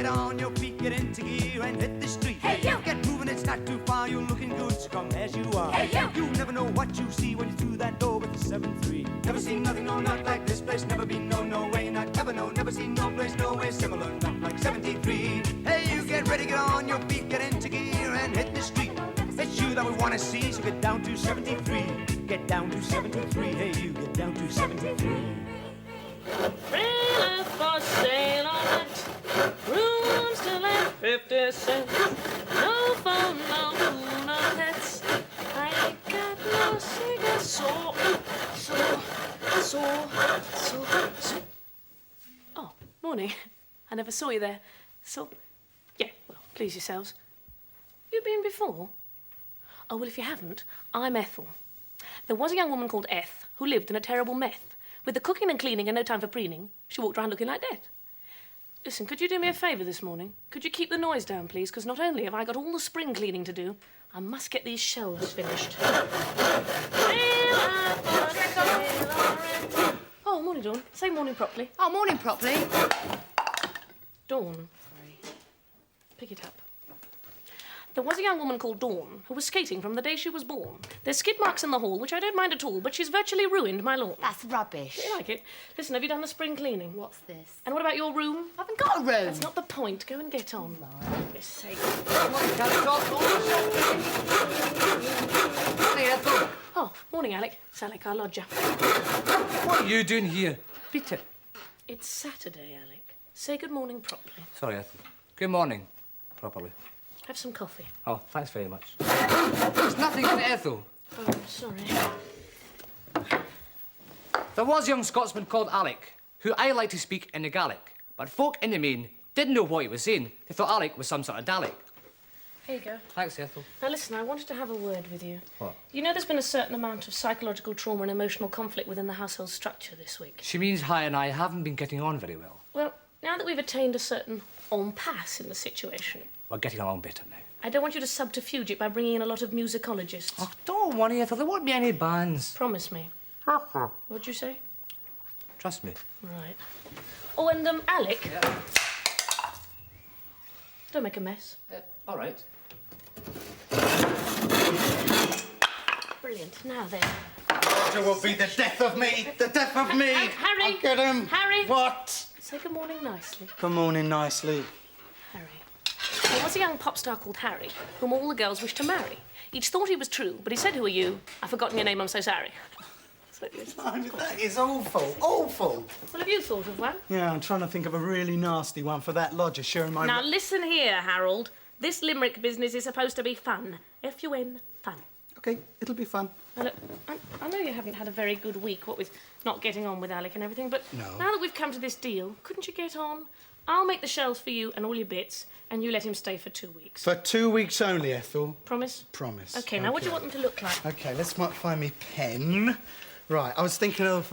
on your feet, get into gear and hit the street. Hey, you! Get moving, it's not too far, you're looking good, so come as you are. Hey, you! You never know what you see when you're through that door with the 7-3. Never seen nothing, no, not like this place. Never been, no, no way, not ever, no. Never seen no place, no way similar, not like 73. Hey, you get ready, get on your feet, get into gear and hit the street. It's you that we want to see, so get down to 73. Get down to 73, hey, you get down to 73. Trailer for sale on rent, rooms to let 50 cents. No phone, no food, no pets. I ain't got no cigarettes. So. Oh, morning. I never saw you there. Yeah, well, please yourselves. You been before? Oh, well, if you haven't, I'm Ethel. There was a young woman called Eth who lived in a terrible meth. With the cooking and cleaning and no time for preening, she walked around looking like death. Listen, could you do me a favour this morning? Could you keep the noise down, please? Because not only have I got all the spring cleaning to do, I must get these shelves finished. Oh, morning, Dawn. Say morning properly. Oh, morning properly. Dawn. Sorry. Pick it up. There was a young woman called Dawn who was skating from the day she was born. There's skid marks in the hall, which I don't mind at all, but she's virtually ruined my lawn. That's rubbish. Do you like it? Listen, have you done the spring cleaning? What's this? And what about your room? I haven't got a room. That's not the point. Go and get on. For goodness sake. Oh, morning, Alec. It's Alec, our lodger. What are you doing here? Beat it. It's Saturday, Alec. Say good morning properly. Sorry, Ethel. Good morning. Properly. Have some coffee. Oh, thanks very much. There's nothing in it, Ethel. Oh, I'm sorry. There was a young Scotsman called Alec, who I like to speak in the Gaelic, but folk in the main didn't know what he was saying. They thought Alec was some sort of Dalek. Here you go. Thanks, Ethel. Now, listen, I wanted to have a word with you. What? You know there's been a certain amount of psychological trauma and emotional conflict within the household structure this week. She means Hi and I haven't been getting on very well. Well, now that we've attained a certain impasse in the situation, We're getting along better now. I don't want you to subterfuge it by bringing in a lot of musicologists. Oh, don't worry, Ethel. There won't be any bands. Promise me. What'd you say? Trust me. Right. Oh, and, Alec. Yeah. Don't make a mess. All right. Brilliant. Now then. It will be the death of me, the death of me. Harry! I'll get him. Harry! What? Say good morning nicely. Good morning, nicely. Harry. There was a young pop star called Harry, whom all the girls wished to marry. Each thought he was true, but he said, "Who are you? I've forgotten your name, I'm so sorry." That is awful, awful. Well, have you thought of one? Yeah, I'm trying to think of a really nasty one for that lodger sharing my... Now, listen here, Harold. This limerick business is supposed to be fun. F-U-N, fun. OK, it'll be fun. Now, look, I know you haven't had a very good week, what with not getting on with Alec and everything, but No. now that we've come to this deal, couldn't you get on? I'll make the shelves for you and all your bits, and you let him stay for 2 weeks. For 2 weeks only, Ethel. Promise? Promise. OK, now what do you want them to look like? OK, let's find me pen. Right, I was thinking of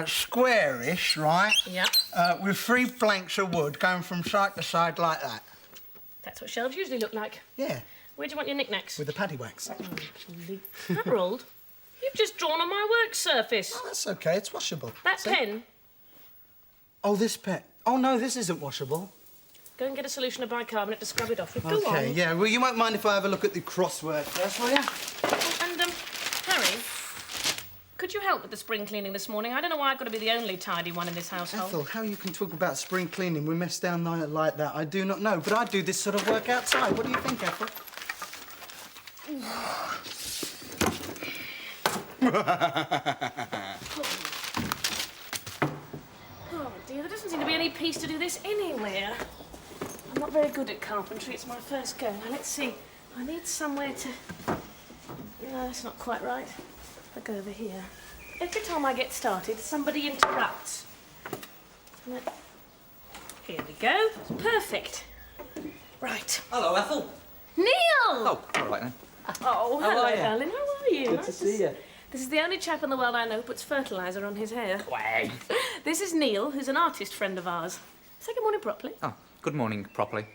squarish, right? Yeah. With 3 planks of wood going from side to side like that. That's what shelves usually look like. Yeah, Where do you want your knickknacks? with the paddy wax. Harold, you've just drawn on my work surface. Oh, that's OK, it's washable. That See? pen, Oh, this pen. Oh, no, this isn't washable. go and get a solution of bicarbonate to scrub it off with. Go OK, on. yeah, well, you won't mind if I have a look at the crossword first, will you? And, Harry, could you help with the spring cleaning this morning? I don't know why I've got to be the only tidy one in this household. Ethel, how you can talk about spring cleaning with mess down like that, I do not know. But I do this sort of work outside. What do you think, Ethel? Oh, dear, there doesn't seem to be any peace to do this anywhere. I'm not very good at carpentry. It's my first go. Now, let's see. I need somewhere to... No, that's not quite right. I'll go over here. Every time I get started, somebody interrupts. Here we go. Perfect. Right. Hello, Ethel. Neil! Oh, all right then. Oh, hello, are you? darling. How are you? Good to see you. This is the only chap in the world I know who puts fertiliser on his hair. Way. This is Neil, who's an artist friend of ours. Say good morning properly. Oh, good morning, properly.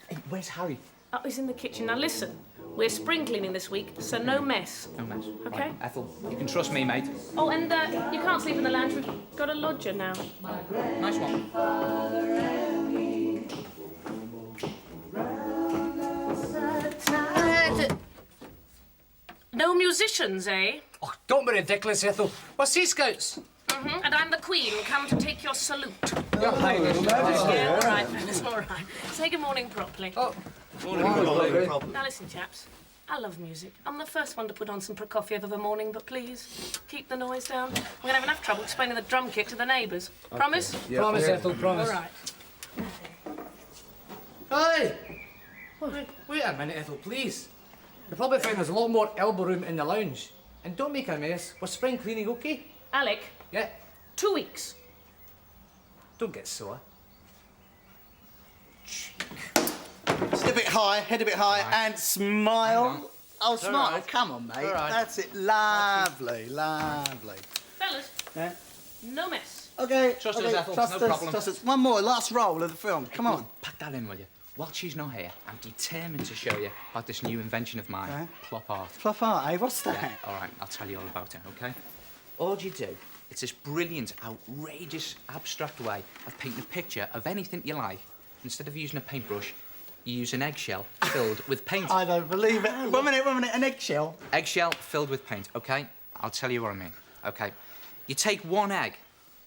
Hey, where's Harry? Oh, he's in the kitchen. Now listen, we're spring cleaning this week, so no mess. No mess. Okay. Right, Ethel, you can trust me, mate. Oh, and you can't sleep in the lounge. We've got a lodger now. Nice one. musicians, eh? Oh, don't be ridiculous, Ethel. We're Sea Scouts. And I'm the Queen, come to take your salute. Your Highness. Yeah, all right, fellas, all right. Say good morning properly. Oh, Now listen, chaps. I love music. I'm the first one to put on some Prokofiev of a morning, but please, keep the noise down. We're going to have enough trouble explaining the drum kit to the neighbours. Promise? promise, Ethel, promise. All right. Hey! Wait a minute, Ethel, please. You'll probably find there's a lot more elbow room in the lounge. And don't make a mess. Was spring cleaning okay? Alec, Yeah. 2 weeks. Don't get sore. Sit a bit high, head a bit high, and smile. Oh, smile. right. Come on, mate. All right. That's it. Lovely, lovely. Fellas, Yeah. no mess. Okay. Trust us, okay, Ethel, Trust no us, problem. Trust us. One more, last roll of the film. Come on. Pack that in, will you? While she's not here, I'm determined to show you about this new invention of mine, Okay. plop art. Fluff art, eh? What's that? Yeah, all right, I'll tell you all about it, OK? All you do, it's this brilliant, outrageous, abstract way of painting a picture of anything you like. Instead of using a paintbrush, you use an eggshell filled with paint. I don't believe it. 1 minute, 1 minute. An eggshell. Eggshell filled with paint, OK? I'll tell you what I mean, OK? You take one egg,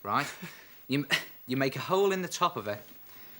right? you make a hole in the top of it.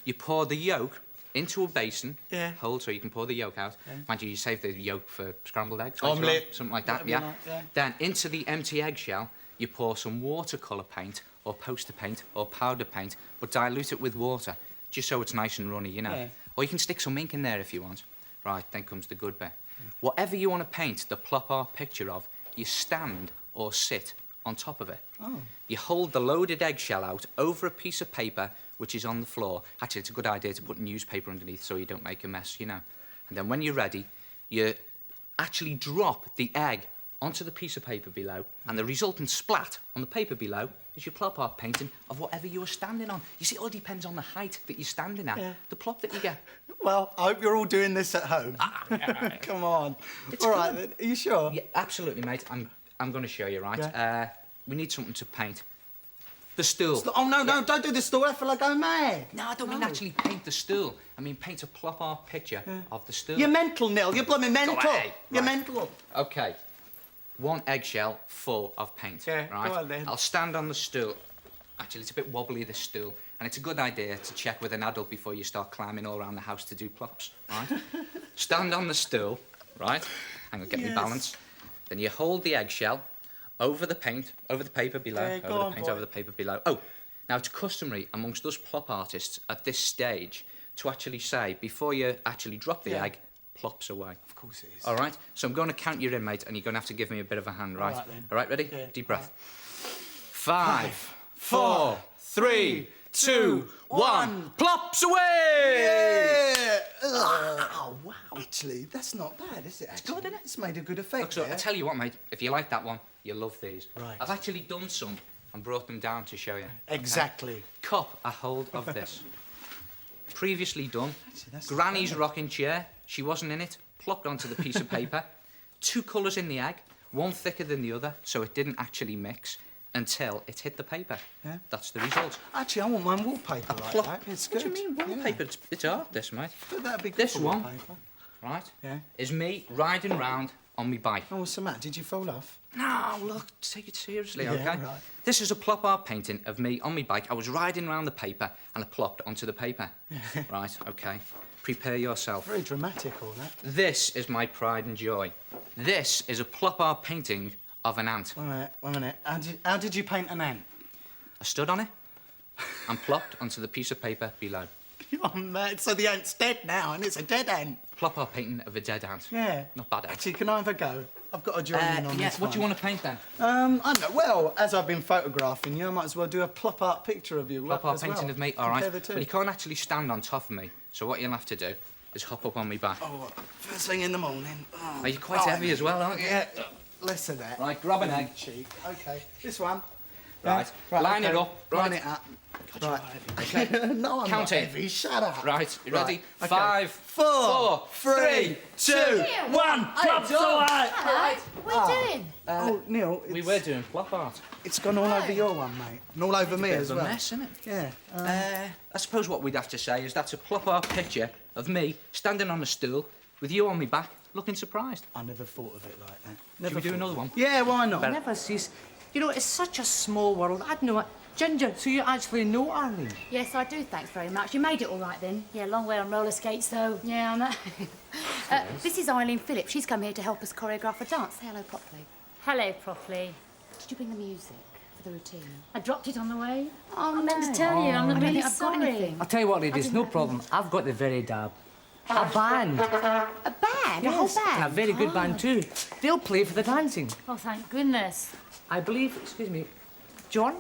You pour the yolk into a basin, Yeah. hold so you can pour the yolk out. Mind you save the yolk for scrambled eggs. Omelette. later on, something like that, Whatever you yeah. like, yeah. Then into the empty eggshell, you pour some watercolour paint or poster paint or powder paint, but dilute it with water, just so it's nice and runny, you know. Yeah. Or you can stick some ink in there if you want. Right, then comes the good bit. Whatever you want to paint the plop art picture of, you stand or sit on top of it. Oh. You hold the loaded eggshell out over a piece of paper which is on the floor. Actually, it's a good idea to put newspaper underneath so you don't make a mess, you know. And then when you're ready, you actually drop the egg onto the piece of paper below, and the resultant splat on the paper below is your plop art painting of whatever you were standing on. You see, it all depends on the height that you're standing at, Yeah. the plop that you get. Well, I hope you're all doing this at home. Come on. It's All right, good. then. Are you sure? Yeah, absolutely, mate. I'm going to show you, right? Yeah. We need something to paint. The stool. Oh, no, no, don't do this story. I feel like I'm mad. No, I don't mean actually paint the stool. I mean paint a plop art picture of the stool. You're mental, Neil. You're blooming mental. away. You're Right. mental. Okay. One eggshell full of paint. Yeah, right? go on then. I'll stand on the stool. Actually, it's a bit wobbly, this stool. And it's a good idea to check with an adult before you start climbing all around the house to do plops, right? Stand on the stool, right? Hang on, get me Yes. balance. Then you hold the eggshell over the paint, over the paper below, Yeah, go over the on, paint, boy. over the paper below. Oh, now it's customary amongst us plop artists at this stage to actually say, before you actually drop the Yeah. egg, plops away. Of course it is. All right? So I'm going to count you in, mate, and you're going to have to give me a bit of a hand, right? right then. All right, ready? Yeah, Deep breath. 5, 4, 3, 2, 1. Plops away! Yeah. Oh, wow. Actually, that's not bad, is it? Actually? good, isn't it? It's made a good effect. Look, so there. I tell you what, mate, if you like that one, you'll love these. Right. I've actually done some and brought them down to show you. Exactly. Cop a hold of this. Previously done. Actually, that's Granny's rocking chair. She wasn't in it. Plopped onto the piece of paper. 2 colours in the egg. One thicker than the other, so it didn't actually mix until it hit the paper. Yeah. That's the result. Actually, I want mine wallpaper like Plop. that. It's What good. do you mean wallpaper? It's art, this, mate. But that'd be good This for one. wallpaper. Right? Yeah. Is me riding round on me bike. Oh, what's the matter? Did you fall off? No, look, take it seriously, Yeah, okay? right. This is a plop art painting of me on my bike. I was riding around the paper and I plopped onto the paper. Right, okay. Prepare yourself. Very dramatic, all that. This is my pride and joy. This is a plop art painting of an ant. 1 minute, 1 minute. How did you paint an ant? I stood on it and plopped onto the piece of paper below. Oh, mate, so the ant's dead now, and it's a dead ant. Plop art painting of a dead ant. Yeah. Not bad, eh? Actually, can I have a go? I've got to join in on yeah, this what do you one. want to paint then? I don't know. Well, as I've been photographing you, I might as well do a plop art picture of you. Plop art as painting well. of me, all right. Compare the two. But you can't actually stand on top of me. So what you'll have to do is hop up on me back. Oh, first thing in the morning. Oh, Are you quite heavy as well, aren't you? Yeah, less of that. Right, grab an egg. Cheek. Okay, this one. Right. Line it up. Line Right. it up. God, Right. No, I'm Count not it. heavy. Shut up. Right, you ready? Okay. 5, 4, 3, 2, 1. Props away. Hello. What are you doing? Oh, Neil, We it's, were doing plop art. it's gone all over your one, mate. And all over me Bit as of a well. mess, isn't it? Yeah. I suppose what we'd have to say is that's a plop art picture of me standing on a stool with you on my back, looking surprised. I never thought of it like that. Should we do another one? Yeah, why not? I never cease. You know, it's such a small world. I'd know it. Ginger, so you actually know Arlene? Yes, I do, thanks very much. You made it all right then. Yeah, long way on roller skates, though. Yeah, I know. This is Arlene Phillips. She's come here to help us choreograph a dance. Say hello properly. Hello, properly. Did you bring the music for the routine? I dropped it on the way. Oh, I meant to tell you, I'm I don't really think I've got sorry. anything. I'll tell you what, ladies, no problem. I've got the very dab. A band. A band? A whole Yes, and a band? very good band too. They'll play for the dancing. Oh, thank goodness. I believe, excuse me, John,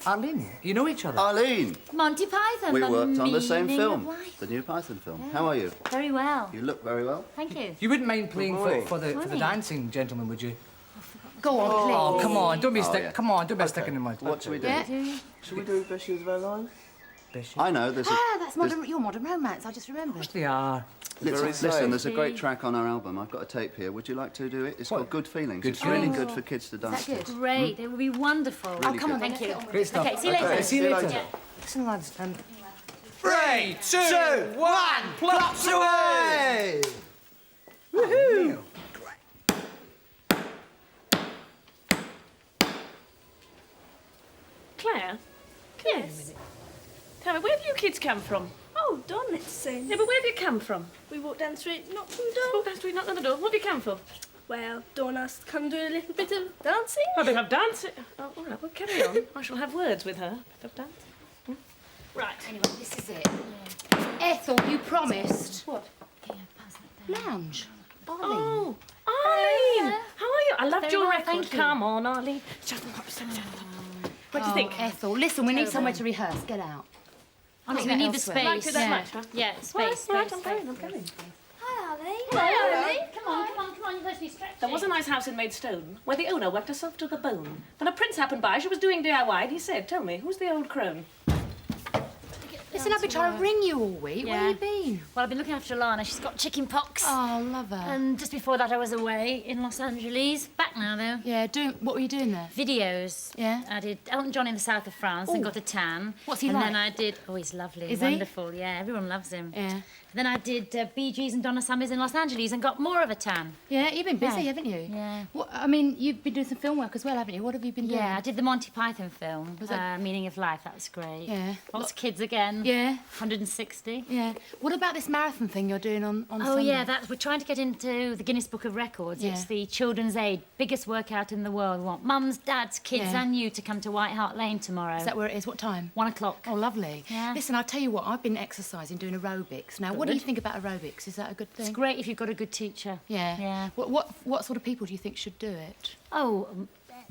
Arlene, you know each other? Arlene, Monty Python. we the worked on the same meaning of film, life. the new Python film. How are you? Very well. You look very well. Thank you. You wouldn't mind playing boy. for the Wouldn't he? dancing, gentlemen, would you? Go on, please. Oh, come on, don't be Oh, yeah. come on, don't be sticking in my. What should we do? Yeah? Should we do Issues of Our Lives? Bishop. I know, there's a... Ah, that's your modern romance. I just remembered. They are. Listen, there's a great track on our album. I've got a tape here. Would you like to do it? It's called Good Feelings. It's really good for kids to dance that to. good? Great. It would be wonderful. Really come on, good. then, Thank you. let's get on with Great stuff. Okay, see you later. See you later. Yeah. Listen, lads, 3, 2, 1, plops away! Woohoo! Claire? Come here a minute. Tell me, where have you kids come from? Oh, Don, let's sing. Yeah, but where have you come from? We walked down the street, knocked on the Walk door. down the street, knock on the door. What have you come for? Well, Dawn asked to come do a little bit of dancing. I think I've danced. Oh, all right, well, carry on. I shall have words with her. Bit of dance. Right. Anyway, this is it. Ethel, you promised. What? Lounge. Oh, Arlene! How are you? I loved Very your well, record. thank you. Come on, Arlene. Shut them up, shut them up. What do you think? Ethel, listen, we need somewhere to rehearse. Get out. Honestly, Think we that need the elsewhere. Liked space. it that Yeah. much, huh? Yeah, space, Right, space, I'm space. going, I'm going. Hi, Arlene. Hello, Arlene. Come on, come on, come on. You're supposed to be stretching. There was a nice house in Maidstone where the owner worked herself to the bone. When a prince happened by, she was doing DIY, and he said, "Tell me, who's the old crone?" Listen, I've been trying to ring you all week. Where Yeah. you been? Well, I've been looking after Lana. She's got chicken pox. Oh, love her. And just before that, I was away in Los Angeles. Back now, though. Yeah, what were you doing there? Videos. Yeah? I did Elton John in the south of France and Ooh. got a tan. What's he and like? then I did. Oh, he's lovely. Is he? Wonderful. Yeah, everyone loves him. Yeah. Then I did Bee Gees and Donna Summers in Los Angeles and got more of a tan. Yeah, you've been busy, Yeah. haven't you? Yeah. What, I mean, you've been doing some film work as well, haven't you? What have you been doing? Yeah, I did the Monty Python film, Was that- Meaning of Life. That was great. Yeah. Lots of kids again. Yeah. 160. Yeah. What about this marathon thing you're doing on Oh Sunday? yeah, we're trying to get into the Guinness Book of Records. Yeah. It's the Children's Aid biggest workout in the world. We want mums, dads, kids, Yeah. and you to come to White Hart Lane tomorrow. Is that where it is? What time? 1 o'clock. Oh, lovely. Yeah. Listen, I'll tell you what, I've been exercising, doing aerobics. Now, what do you think about aerobics? Is that a good thing? It's great if you've got a good teacher. Yeah. Yeah. What sort of people do you think should do it? Oh,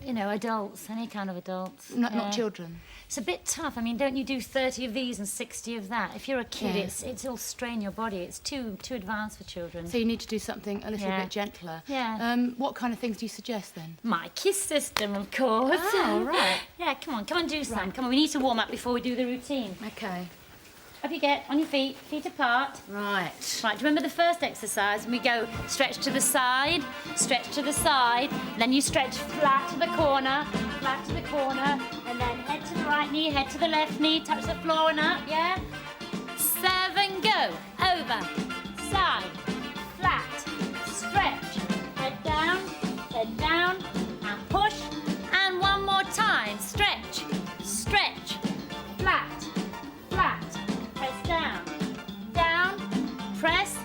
you know, adults, any kind of adults. Not Yeah. children. It's a bit tough. I mean, don't you do 30 of these and 60 of that? If you're a kid, Yeah. it'll strain your body. It's too advanced for children. So you need to do something a little Yeah. bit gentler. Yeah. What kind of things do you suggest then? My kiss system, of course. Oh, right. Yeah, come on, do some. Come on, we need to warm up before we do the routine. Okay. Up you get, on your feet, feet apart. Right. Right, do you remember the first exercise? We go stretch to the side, then you stretch flat to the corner, and then head to the right knee, head to the left knee, touch the floor and up, yeah? 7, go. Over, side, flat, stretch, head down, and push, and one more time. Stretch, flat, press down, press.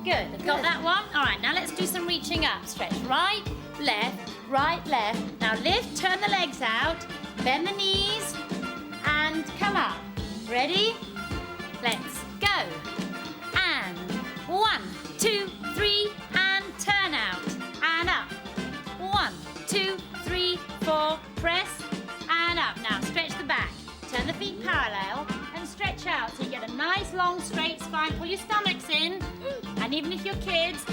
Good. I've got that one. All right, now let's do some reaching up. Stretch right, left. Now lift, turn the legs out, bend the knees, and come up. Ready? Let's go. And 1, 2, 3, and turn out. And up. 1, 2, 3, 4, press, and up. Now stretch the back. Turn the feet parallel and stretch out so you get a nice long straight spine. Pull your stomachs in. And even if you're kids,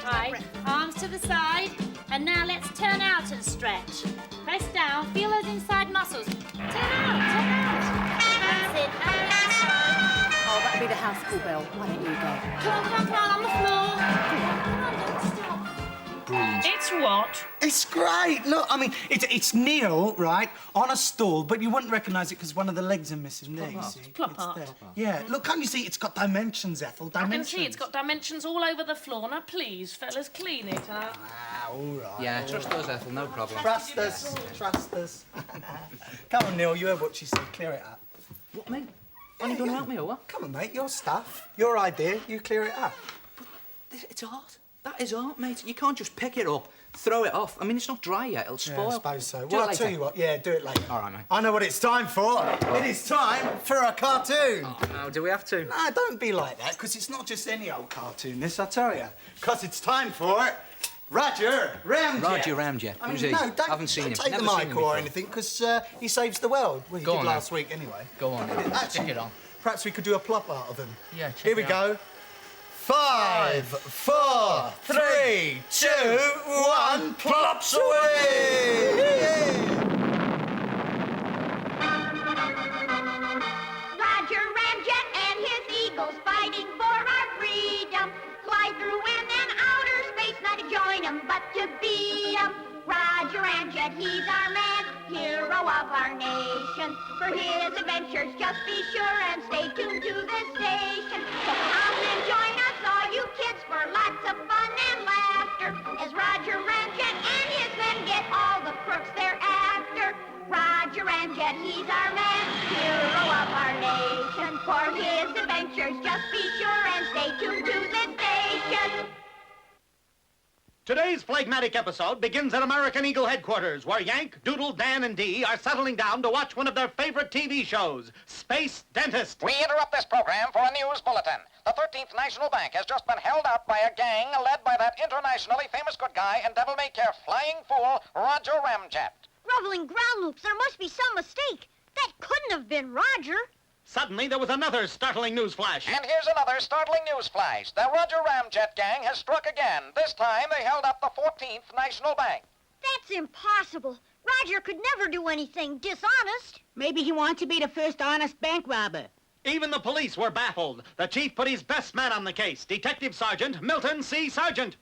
right, arms to the side. And now let's turn out to the stretch. Press down, feel those inside muscles. Turn out. That's it. And the other side. Oh, that'd be the house call bell. Why don't you go? Come on, on the floor. Come on, don't stop. brilliant. It's what? It's great. Look, I mean, it's Neil, right, on a stool, but you wouldn't recognise it because one of the legs are missing. There, you see. Plop art. There. Yeah. Look, can't you see? It's got dimensions, Ethel. I Dimensions. can see it's got dimensions all over the floor. Now, please, fellas, clean it up. Ah, all right. Yeah, trust us, Ethel, no problem. Trust us. Trust us. Come on, Neil. You heard what she said. Clear it up. What, mate? Are you going to help me or what? Come on, mate. Your stuff. Your idea. You clear it up. It's art. That is art, mate. You can't just pick it up, throw it off. I mean, it's not dry yet. It'll spoil. Yeah, I suppose so. Do Well, it I'll later. tell you what. Yeah, do it later. All right, mate. I know what it's time for. It is time for a cartoon. Oh, no, do we have to? No, don't be like that, because it's not just any old cartoon, this, I tell you. Because it's time for Roger Ramjet. Roger Ramjet. I mean, Who's he? no, don't, Haven't seen don't him. take Never the seen mic him or before. anything, because he saves the world. Well, he Go did on, last then. week, anyway. Go on, then. Actually, Stick it on. Perhaps we could do a plop art of him. Yeah, check Here we it go. 5, 4, 3, 2, 1, plops away! Roger Ramjet and his eagles fighting for our freedom. Fly through wind and outer space, not to join 'em, but to beat 'em. Roger Ramjet, he's our man, hero of our nation. For his adventures, just be sure and stay tuned to this station. So come and join us, all you kids, for lots of fun and laughter. As Roger Ramjet and his men get all the crooks they're after. Roger Ramjet, he's our man, hero of our nation. For his adventures, just be sure and stay tuned to this station. Today's phlegmatic episode begins at American Eagle headquarters, where Yank, Doodle, Dan, and Dee are settling down to watch one of their favorite TV shows, Space Dentist. We interrupt this program for a news bulletin. The 13th National Bank has just been held up by a gang led by that internationally famous good guy and devil-may-care flying fool, Roger Ramjet. Groveling ground loops, there must be some mistake. That couldn't have been Roger. Suddenly, there was another startling news flash. And here's another startling news flash. The Roger Ramjet gang has struck again. This time, they held up the 14th National Bank. That's impossible. Roger could never do anything dishonest. Maybe he wants to be the first honest bank robber. Even the police were baffled. The chief put his best man on the case, Detective Sergeant Milton C. Sargent.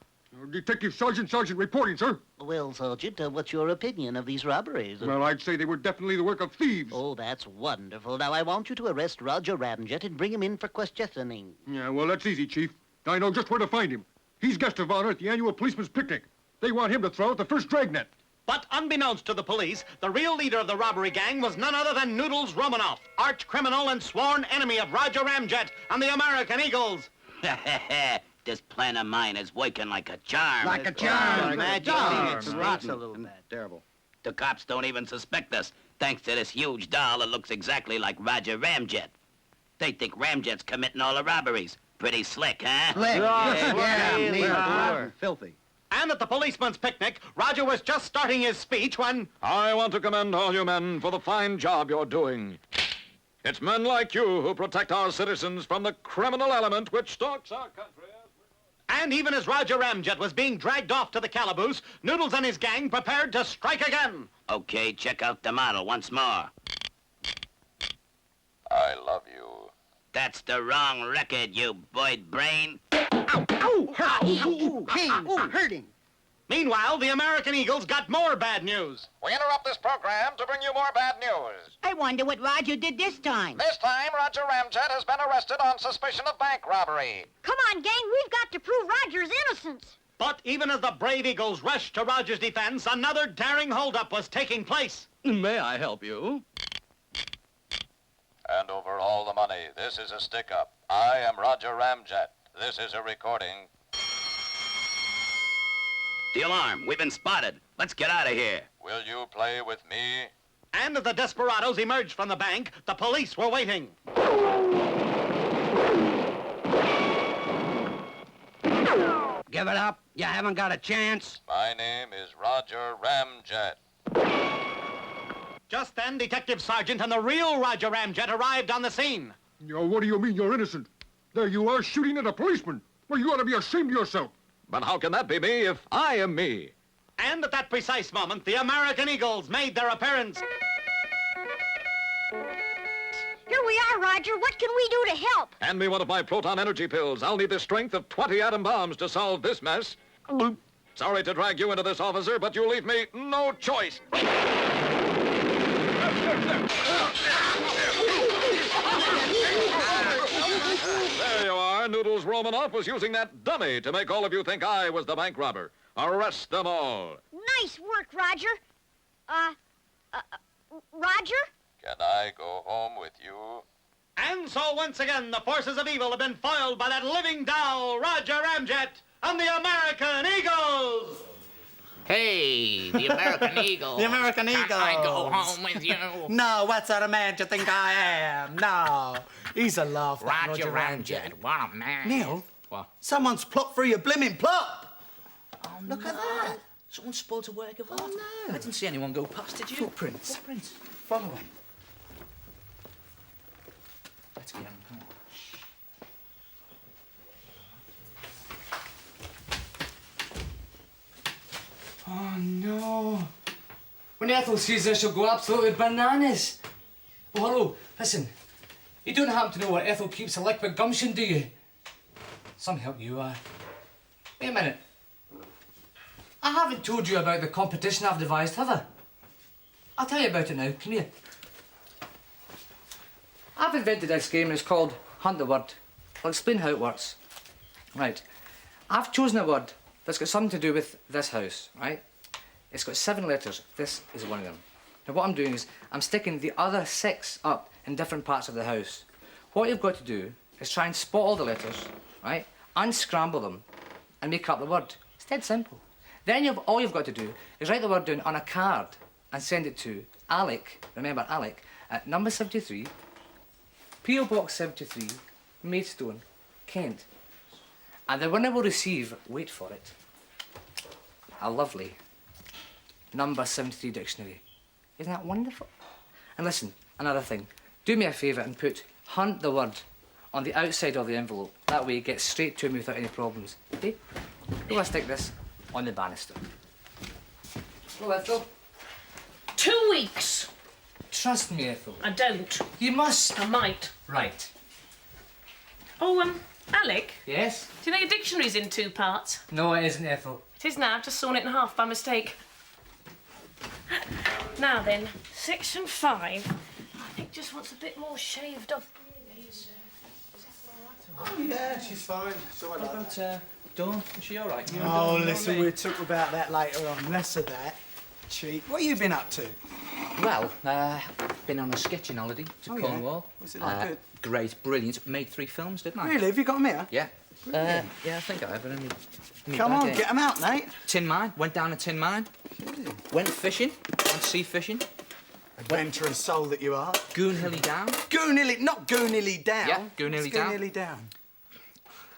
Detective Sergeant reporting, sir. Well, Sergeant, what's your opinion of these robberies? Well, I'd say they were definitely the work of thieves. Oh, that's wonderful. Now, I want you to arrest Roger Ramjet and bring him in for questioning. Yeah, well, that's easy, Chief. I know just where to find him. He's guest of honor at the annual policeman's picnic. They want him to throw out the first dragnet. But unbeknownst to the police, the real leader of the robbery gang was none other than Noodles Romanoff, arch criminal and sworn enemy of Roger Ramjet and the American Eagles. This plan of mine is working like a charm. Like a charm. Magic. It's It's rotten. a little bad. Terrible. The cops don't even suspect us, thanks to this huge doll that looks exactly like Roger Ramjet. They think Ramjet's committing all the robberies. Pretty slick, huh? Filthy. And at the policeman's picnic, Roger was just starting his speech when... I want to commend all you men for the fine job you're doing. It's men like you who protect our citizens from the criminal element which stalks our country. And even as Roger Ramjet was being dragged off to the calaboose, Noodles and his gang prepared to strike again. Okay, check out the model once more. I love you. That's the wrong record, you boyd brain. Hurting. Meanwhile, the American Eagles got more bad news. We interrupt this program to bring you more bad news. I wonder what Roger did this time. This time, Roger Ramjet has been arrested on suspicion of bank robbery. Come on, gang, we've got to prove Roger's innocence. But even as the brave Eagles rushed to Roger's defense, another daring holdup was taking place. May I help you? And over all the money, this is a stick-up. I am Roger Ramjet. This is a recording. The alarm. We've been spotted. Let's get out of here. Will you play with me? And as the desperados emerged from the bank, the police were waiting. Give it up. You haven't got a chance. My name is Roger Ramjet. Just then, Detective Sergeant and the real Roger Ramjet arrived on the scene. What do you mean you're innocent? There you are shooting at a policeman. Well, you ought to be ashamed of yourself. But how can that be me if I am me? And at that precise moment, the American Eagles made their appearance. Here we are, Roger. What can we do to help? Hand me one of my proton energy pills. I'll need the strength of 20 atom bombs to solve this mess. Sorry to drag you into this, officer, but you leave me no choice. There you are. Noodles Romanoff was using that dummy to make all of you think I was the bank robber. Arrest them all. Nice work, Roger. Roger? Can I go home with you? And so once again, the forces of evil have been foiled by that living doll, Roger Ramjet, and the American Eagles! Hey, the American Eagle. The American Eagle. Can I go home with you? No, what sort of man do you think I am? No. He's a laugh, that Roger Ramjet. What a man. Neil, What? someone's plopped through your blimmin' plop. Oh, Look no. at that. Someone spoiled a work of art. Oh, no. I didn't see anyone go past, did you? Footprints. Footprints. Follow him. Let's get on, come on. Oh, no. When Ethel sees this, she'll go absolutely bananas. Oh, hello. Listen, you don't happen to know where Ethel keeps the liquid gumption, do you? Some help you are. Wait a minute. I haven't told you about the competition I've devised, have I? I'll tell you about it now. Come here. I've invented this game and it's called Hunt the Word. I'll explain how it works. Right. I've chosen a word that's got something to do with this house, right? It's got 7 letters. This is one of them. Now what I'm doing is I'm sticking the other 6 up in different parts of the house. What you've got to do is try and spot all the letters, right? Unscramble them and make up the word. It's dead simple. Then all you've got to do is write the word down on a card and send it to Alec, remember Alec, at number 73, P.O. Box 73, Maidstone, Kent. And the winner will receive, wait for it, a lovely number 73 dictionary. Isn't that wonderful? And listen, another thing. Do me a favour and put Hunt the Word on the outside of the envelope. That way it gets straight to me without any problems. Okay? Who will I stick this? On the banister. Hello, Ethel. 2 weeks. Trust me, Ethel. I don't. You must. I might. Right. Oh, Alec? Yes? Do you know your dictionary's in 2 parts? No, it isn't, Ethel. It is now. I've just sawn it in half by mistake. Now then, section 5. I think just wants a bit more shaved off. Oh, yeah, she's fine. She's all right. What about Dawn? Is she all right? Oh, listen, we'll talk about that later on. Less of that. Cheap. What have you been up to? Well, been on a sketching holiday to Cornwall. Yeah. Was it like good? Great, brilliant. Made 3 films, didn't I? Really? Have you got them here? Yeah. Brilliant. Yeah, I think I have. Come on, get them out, mate. Tin Mine. Went down a tin mine. Went fishing. Went sea fishing. Adventurous soul that you are. Goonhilly Down. Goonhilly, not Goonhilly Down. Yeah, Goonhilly Down. Goonhilly Down.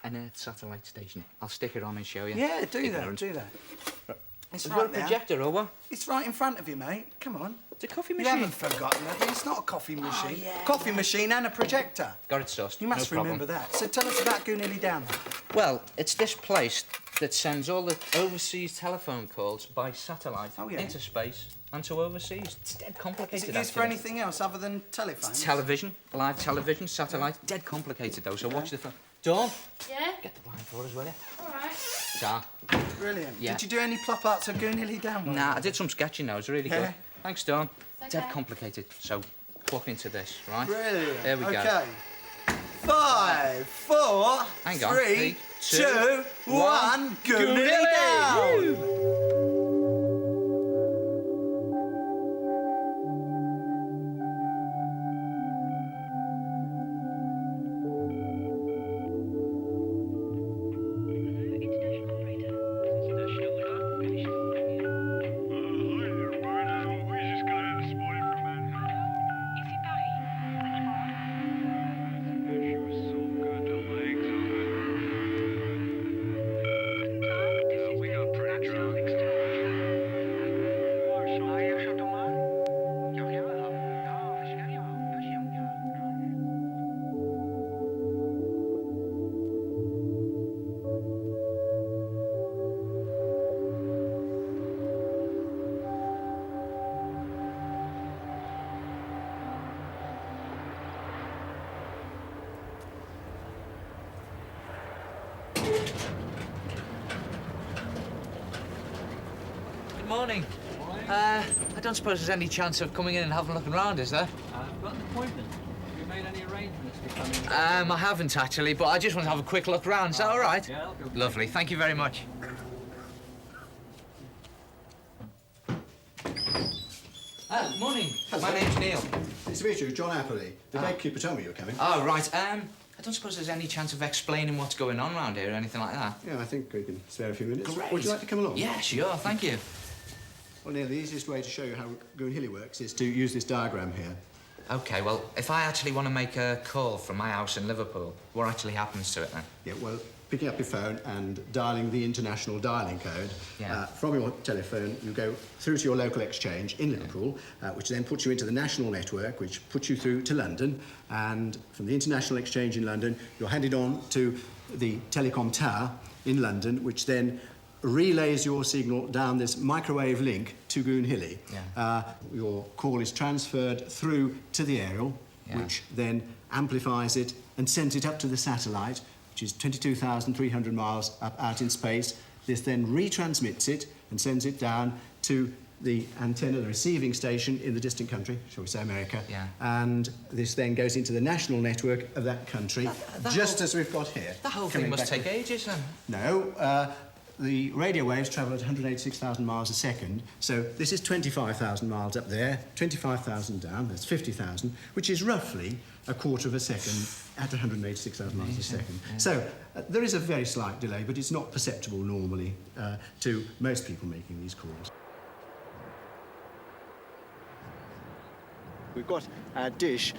An Earth satellite station. I'll stick it on and show you. Yeah, do Ignorant. that, do that. It's Have right you got a there. projector or what? It's right in front of you, mate. Come on. It's a coffee You machine. haven't forgotten, have you? It's not a coffee machine. Coffee machine and a projector. Got it sussed. You must no problem. remember that. So tell us about Goonhilly Down. Well, it's this place that sends all the overseas telephone calls by satellite into space and to overseas. It's dead complicated. Is it used for anything else other than telephones? Television, live television, satellite. Dead complicated though. So watch the film. Dawn, Yeah? get the blind for us, will you? All right. Ta. Brilliant. Yeah. Did you do any plop arts of Goonhilly Down? Nah, I did some sketching though. It was really Yeah? good. Thanks, Dawn. It's Dead okay. complicated. So plug into this, right? Brilliant. There we go. Okay. 5, 4, Hang on. 3, 2, 2, 1. Goonhilly Goonhilly! Down. We got Production. morning. I don't suppose there's any chance of coming in and having a look around, is there? I've got an appointment. Have you made any arrangements to come in? I haven't actually, but I just want to have a quick look around. Is that all right? Yeah, that'll be Lovely. Thank you very much. Morning. Hello. My name's Neil. Nice to meet you, John Appley. The gatekeeper told me you were coming. Oh, right. I don't suppose there's any chance of explaining what's going on around here or anything like that. Yeah, I think we can spare a few minutes. Great. Would you like to come along? Yeah, sure. Thank you. Well, Neil, the easiest way to show you how Goon-Hilly works is to use this diagram here. OK, well, if I actually want to make a call from my house in Liverpool, what actually happens to it then? Yeah, well, picking up your phone and dialing the international dialing code. Yeah. From your telephone, you go through to your local exchange in Liverpool, which then puts you into the national network, which puts you through to London. And from the international exchange in London, you're handed on to the telecom tower in London, which then relays your signal down this microwave link to Goon-Hilly. Yeah. Your call is transferred through to the aerial, which then amplifies it and sends it up to the satellite, which is 22,300 miles up out in space. This then retransmits it and sends it down to the antenna, the receiving station in the distant country, shall we say America. Yeah. And this then goes into the national network of that country, just as we've got here. The whole thing must take ages then. No. The radio waves travel at 186,000 miles a second, so this is 25,000 miles up there, 25,000 down, that's 50,000, which is roughly a quarter of a second at 186,000 miles a second. Yeah. So there is a very slight delay, but it's not perceptible normally to most people making these calls. We've got our dish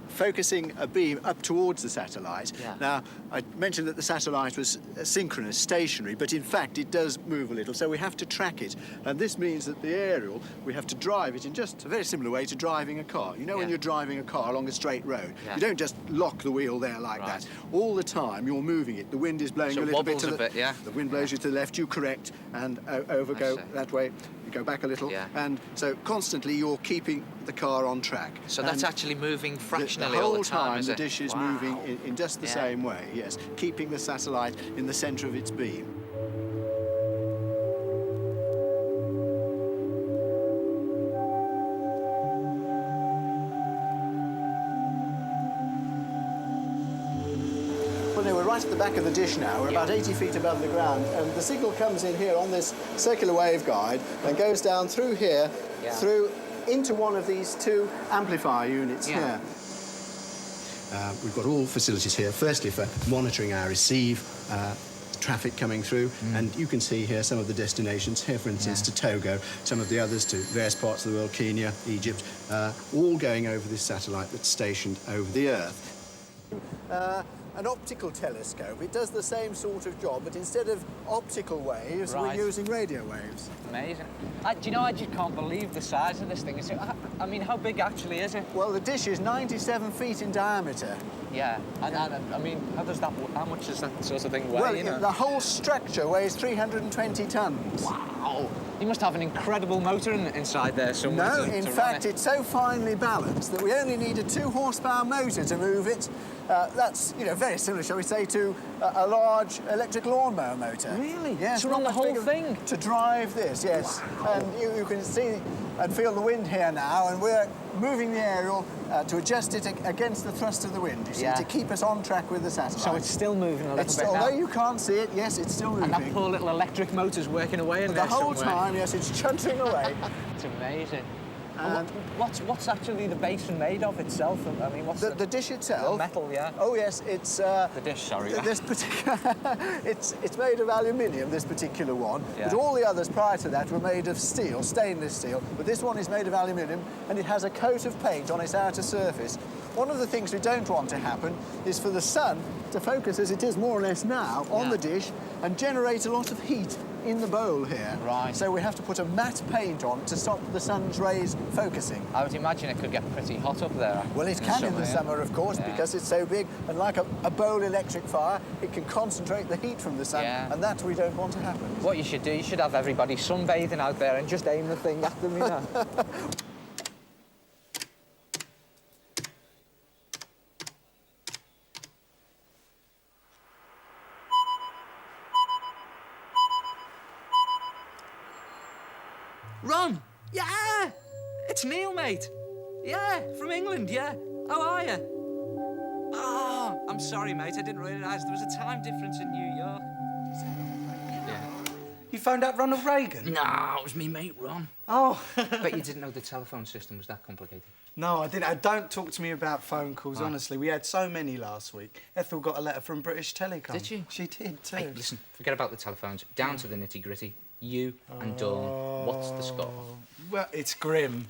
focusing a beam up towards the satellite. Yeah. Now, I mentioned that the satellite was synchronous, stationary, but in fact it does move a little, so we have to track it. And this means that the aerial, we have to drive it in just a very similar way to driving a car. You know, when you're driving a car along a straight road, you don't just lock the wheel there like that. All the time you're moving it. The wind is blowing So a little bit wobbles to a bit, yeah? The wind blows you to the left, you correct, and over go that way. You go back a little, and so constantly you're keeping the car on track. So that's actually moving fractionally the whole all the time, is the it? dish is Wow. moving in just the same way, yes, keeping the satellite in the centre of its beam. Well, no, we're right at the back of the dish now. We're about 80 feet above the ground, and the signal comes in here on this circular waveguide and goes down through here, through into one of these two amplifier units here. We've got all facilities here, firstly for monitoring our receive traffic coming through, and you can see here some of the destinations, here for instance to Togo, some of the others to various parts of the world, Kenya, Egypt, all going over this satellite that's stationed over the Earth. An optical telescope, it does the same sort of job, but instead of optical waves, we're using radio waves. Amazing. Do you know, I just can't believe the size of this thing. I mean, how big actually is it? Well, the dish is 97 feet in diameter. Yeah, and I mean, how much does that sort of thing weigh? Well, you know? the whole structure weighs 320 tons. Wow! You must have an incredible motor inside there somewhere. No, in fact, it's so finely balanced that we only need a 2-horsepower motor to move it. That's, you know, very similar, shall we say, to a large electric lawnmower motor. Really? Yes. To run the whole thing? To drive this, yes. Wow. And you can see and feel the wind here now, and we're moving the aerial to adjust it against the thrust of the wind, you see, to keep us on track with the satellite. So it's still moving a little bit now? Although you can't see it, yes, it's still moving. And that poor little electric motor's working away in there the whole somewhere. time, yes, it's chuntering away. It's amazing. And what's actually the basin made of itself? I mean, what's the dish itself? The metal, yeah. Oh yes, it's the dish. Sorry. This particular, it's made of aluminium. This particular one, Yeah. but all the others prior to that were made of steel, stainless steel. But this one is made of aluminium, and it has a coat of paint on its outer surface. One of the things we don't want to happen is for the sun to focus, as it is more or less now, on the dish and generate a lot of heat in the bowl here. Right. So we have to put a matte paint on to stop the sun's rays focusing. I would imagine it could get pretty hot up there. Well, it can in the summer, of course, because it's so big, and like a bowl electric fire, it can concentrate the heat from the sun, and that we don't want to happen. What you should do, you should have everybody sunbathing out there and just aim the thing at them, you know. Ron! Yeah! It's Neil, mate. Yeah, from England, yeah. How are you? Oh, I'm sorry, mate. I didn't realise there was a time difference in New York. Yeah. You phoned up Ronald Reagan? No, it was me mate, Ron. Oh. Bet you didn't know the telephone system was that complicated. No, I didn't. Don't talk to me about phone calls, honestly. We had so many last week. Ethel got a letter from British Telecom. Did she? She did, too. Hey, listen, forget about the telephones. Down to the nitty-gritty. You and Dawn, what's the score? Well, it's grim.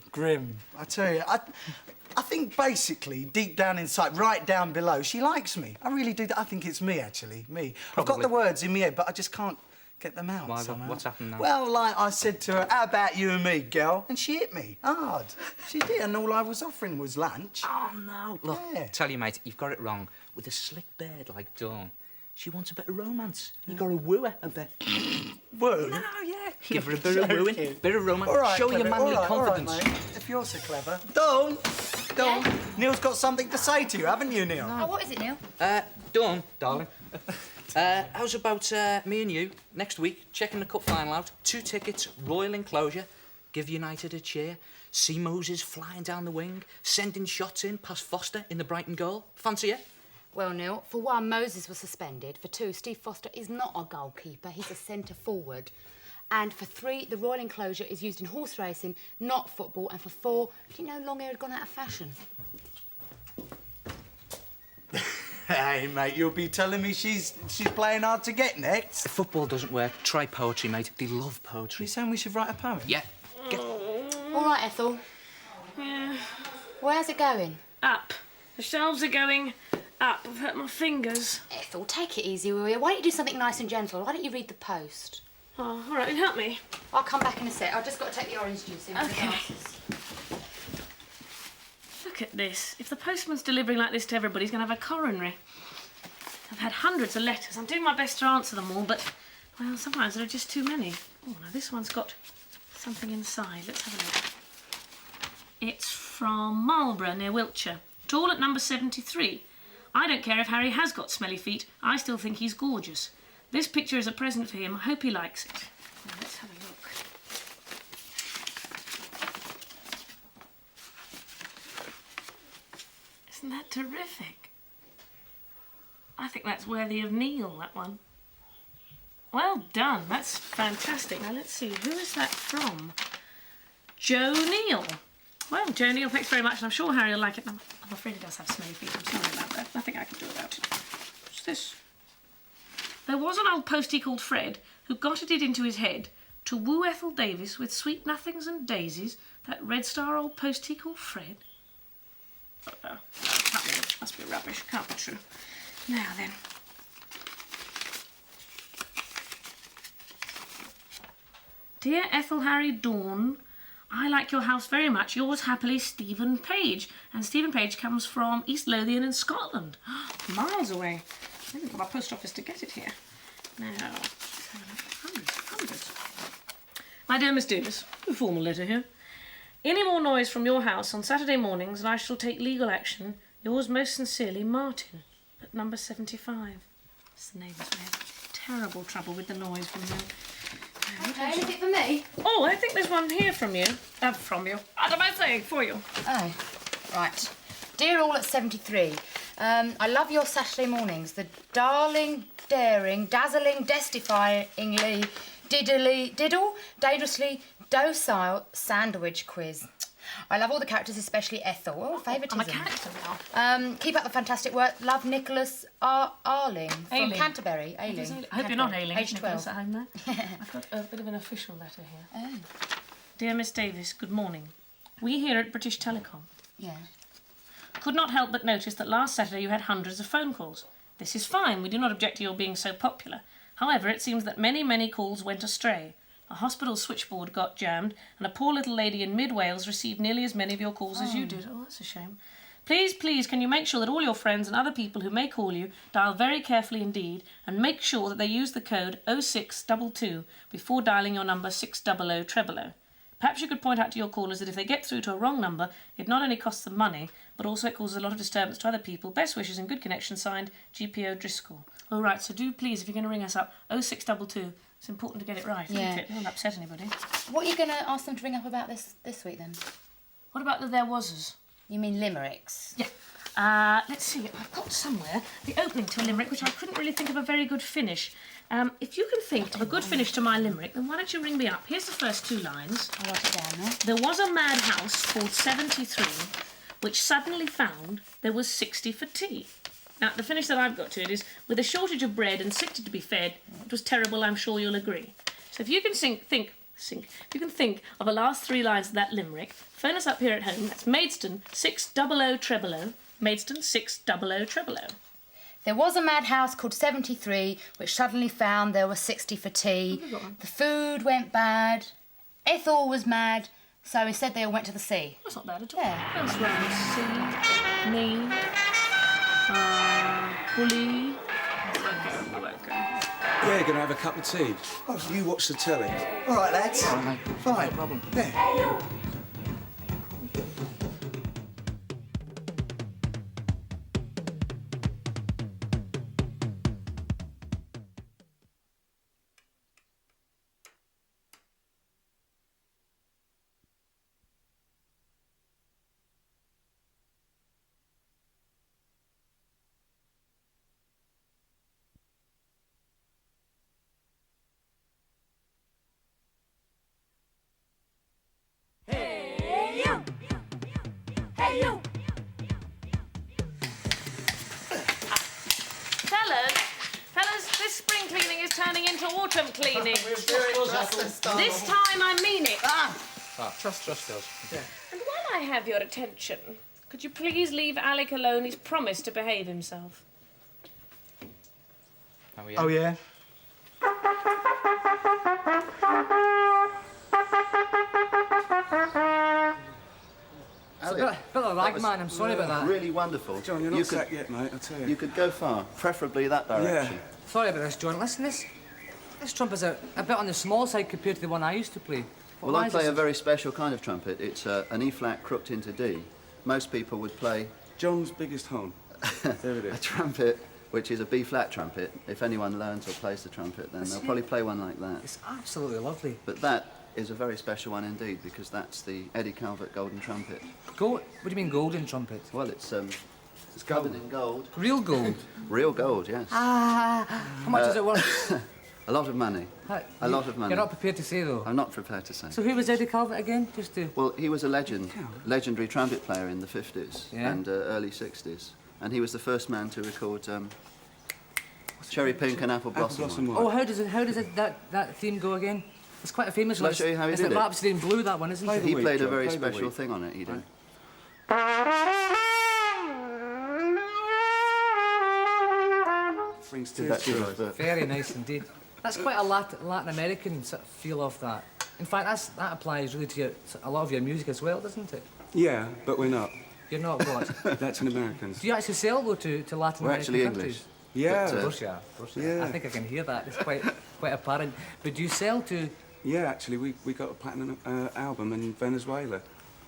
I tell you, I think basically, deep down inside, right down below, she likes me. I really do. I think it's me, actually. Me. I've got the words in my head, but I just can't get them out somehow. What's happened now? Well, like I said to her, how about you and me, girl? And she hit me hard. She did, and all I was offering was lunch. Oh, no. Look, tell you, mate, you've got it wrong. With a slick bird like Dawn, she wants a bit of romance. You got to woo her a bit. Woo? No, yeah. Give her a bit of wooing, bit of romance. Right, show your manly confidence. All right, mate. If you're so clever. Dawn! Yeah? Neil's got something to say to you, haven't you, Neil? Oh, what is it, Neil? Dawn, darling. How's about me and you next week checking the cup final out? 2 tickets, royal enclosure, give United a cheer, see Moses flying down the wing, sending shots in past Foster in the Brighton goal. Fancy it? Well, Neil, for one, Moses was suspended. For two, Steve Foster is not a goalkeeper. He's a centre forward. And for 3, the royal enclosure is used in horse racing, not football. And for 4, do you know long hair had gone out of fashion? Hey, mate, you'll be telling me she's playing hard to get next? If football doesn't work, try poetry, mate. They love poetry. You're saying we should write a poem? Yeah. All right, Ethel. Yeah. Where's it going? Up. The shelves are going up. I've hurt my fingers. Ethel, take it easy, will you? Why don't you do something nice and gentle? Why don't you read the post? Oh, all right, then help me. I'll come back in a sec. I've just got to take the orange juice in. Okay. Look at this. If the postman's delivering like this to everybody, he's going to have a coronary. I've had hundreds of letters. I'm doing my best to answer them all, but, well, sometimes there are just too many. Oh, now this one's got something inside. Let's have a look. It's from Marlborough, near Wiltshire. Tall at number 73. I don't care if Harry has got smelly feet. I still think he's gorgeous. This picture is a present for him. I hope he likes it. Now, let's have a look. Isn't that terrific? I think that's worthy of Neil, that one. Well done. That's fantastic. Now, let's see. Who is that from? Joe Neal. Well, Joe Neal, thanks very much, and I'm sure Harry will like it. I'm afraid he does have smelly feet. I'm sorry about that. Nothing I can do about it. What's this? There was an old postie called Fred who got it into his head to woo Ethel Davis with sweet nothings and daisies. That Red Star old postie called Fred. Oh, no, can't be it. Must be rubbish. Can't be true. Now then. Dear Ethel, Harry, Dawn, I like your house very much. Yours happily, Stephen Page. And Stephen Page comes from East Lothian in Scotland. Miles away. I didn't have my post office to get it here. Now, hundreds. My dear Miss Davis, a formal letter here. Any more noise from your house on Saturday mornings and I shall take legal action. Yours most sincerely, Martin, at number 75. It's the neighbours. We have terrible trouble with the noise from you. Okay, anything for me? Oh, I think there's one here from you. From you. What am I saying? For you. Oh, right. Dear all at 73, I love your Saturday mornings. The darling, daring, dazzling, death-defyingly, diddle, dangerously docile sandwich quiz. I love all the characters, especially Ethel. Oh, favouritism. I'm a character now. Keep up the fantastic work. Love, Nicholas Arling from Ailing. Canterbury. Ailing. I hope you're not ailing. Age 12. At home there. I've got a bit of an official letter here. Oh. Dear Miss Davis, good morning. We here at British Telecom Yeah. could not help but notice that last Saturday you had hundreds of phone calls. This is fine. We do not object to your being so popular. However, it seems that many calls went astray. A hospital switchboard got jammed, and a poor little lady in mid-Wales received nearly as many of your calls as you did. Oh, that's a shame. Please, can you make sure that all your friends and other people who may call you dial very carefully indeed, and make sure that they use the code 0622 before dialing your number 60000. Perhaps you could point out to your callers that if they get through to a wrong number, it not only costs them money, but also it causes a lot of disturbance to other people. Best wishes and good connection, signed, GPO Driscoll. All right, so do please, if you're going to ring us up, 0622 It's important to get it right, Yeah. isn't it? It won't upset anybody. What are you going to ask them to ring up about this week, then? What about the there was's? You mean limericks? Yeah. Let's see. I've got somewhere the opening to a limerick, which I couldn't really think of a very good finish. If you can think of a good finish to my limerick, then why don't you ring me up? Here's the first 2 lines. I'll write it down now. There was a madhouse called 73, which suddenly found there was 60 for tea. Now, the finish that I've got to it is, with a shortage of bread and 60 to be fed, it was terrible, I'm sure you'll agree. So if you can if you can think of the last 3 lines of that limerick, phone us up here at home. That's Maidstone 60000, Maidstone 60000. There was a madhouse called 73, which suddenly found there were 60 for tea. The food went bad. Ethel was mad, so instead they all went to the sea. That's not bad at all. Yeah. Else round the sea, me, bully. Okay. Yeah, gonna have a cup of tea. Oh, you watch the telly. All right, lads. Fine. No problem. Yeah. Fellas, this spring cleaning is turning into autumn cleaning. This time I mean it. Trust us. Yeah. And while I have your attention, could you please leave Alec alone? He's promised to behave himself. Oh, yeah? It's a bit of a lag, man. I'm sorry about that. Really wonderful. John, you're not sacked yet, mate, I tell you. You could go far, preferably that direction. Sorry about this, John. Listen, this trumpet's a bit on the small side compared to the one I used to play. Well, I play a very special kind of trumpet. It's an E-flat crooked into D. Most people would play... John's biggest horn. There it is. A trumpet, which is a B-flat trumpet. If anyone learns or plays the trumpet, then they'll probably play one like that. It's absolutely lovely. But that is a very special one indeed, because that's the Eddie Calvert golden trumpet. What do you mean golden trumpet? Well, it's covered in gold. Real gold? Real gold, yes. How much is it worth? A lot of money. A lot of money. You're not prepared to say, though? I'm not prepared to say. So who was Eddie Calvert again? Well, he was a legendary trumpet player in the 50s and early 60s. And he was the first man to record Cherry Pink and Apple Blossom. Oh, how does that theme go again? It's quite a famous one. Shall I show you how he did it? It's like Rhapsody in Blue, that one, isn't it? He played a very special thing on it, he did. Brings tears to us. Very nice indeed. That's quite a Latin American sort of feel of that. In fact, that applies really to a lot of your music as well, doesn't it? Yeah, but we're not. You're not what? Latin Americans. Do you actually sell, though, to Latin We're American actually countries? English. Yeah. Of course you are. Yeah. I think I can hear that. It's quite apparent. But do you sell to... Yeah, actually, we got a platinum album in Venezuela.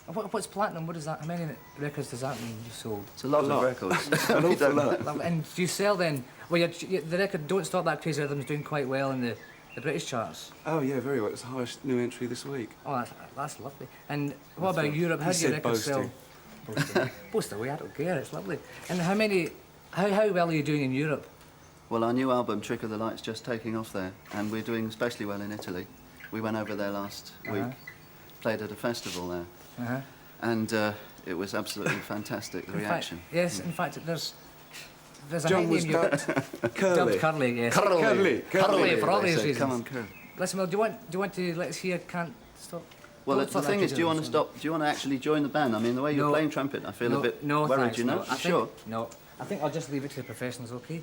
What's platinum? What is that? How many records does that mean you sold? It's a lot of records. An awful lot. And do you sell then... Well, the record Don't Stop That Crazy Rhythm is doing quite well in the British charts. Oh, yeah, very well. It's the highest new entry this week. Oh, that's lovely. And what about Europe? How do your records sell? Boast away, I don't care. It's lovely. And how well are you doing in Europe? Well, our new album, Trick of the Light's just taking off there, and we're doing especially well in Italy. We went over there last week, played at a festival there, and it was absolutely fantastic, the reaction. In fact, there's a John was dubbed Curly, yes. Curly for all these reasons. Come on, Curly. Listen, well, do you want to let us hear Can't Stop? Well, the thing is, do you want to stop? Do you want to actually join the band? I mean, the way you're playing trumpet, I feel a bit worried. Thanks, you know? Sure. No, I think I'll just leave it to the professionals. Okay.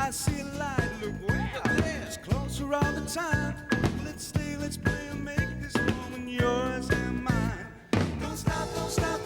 I see a light, look way up there, it's closer all the time. Let's stay, let's play and make this moment yours and mine. Don't stop,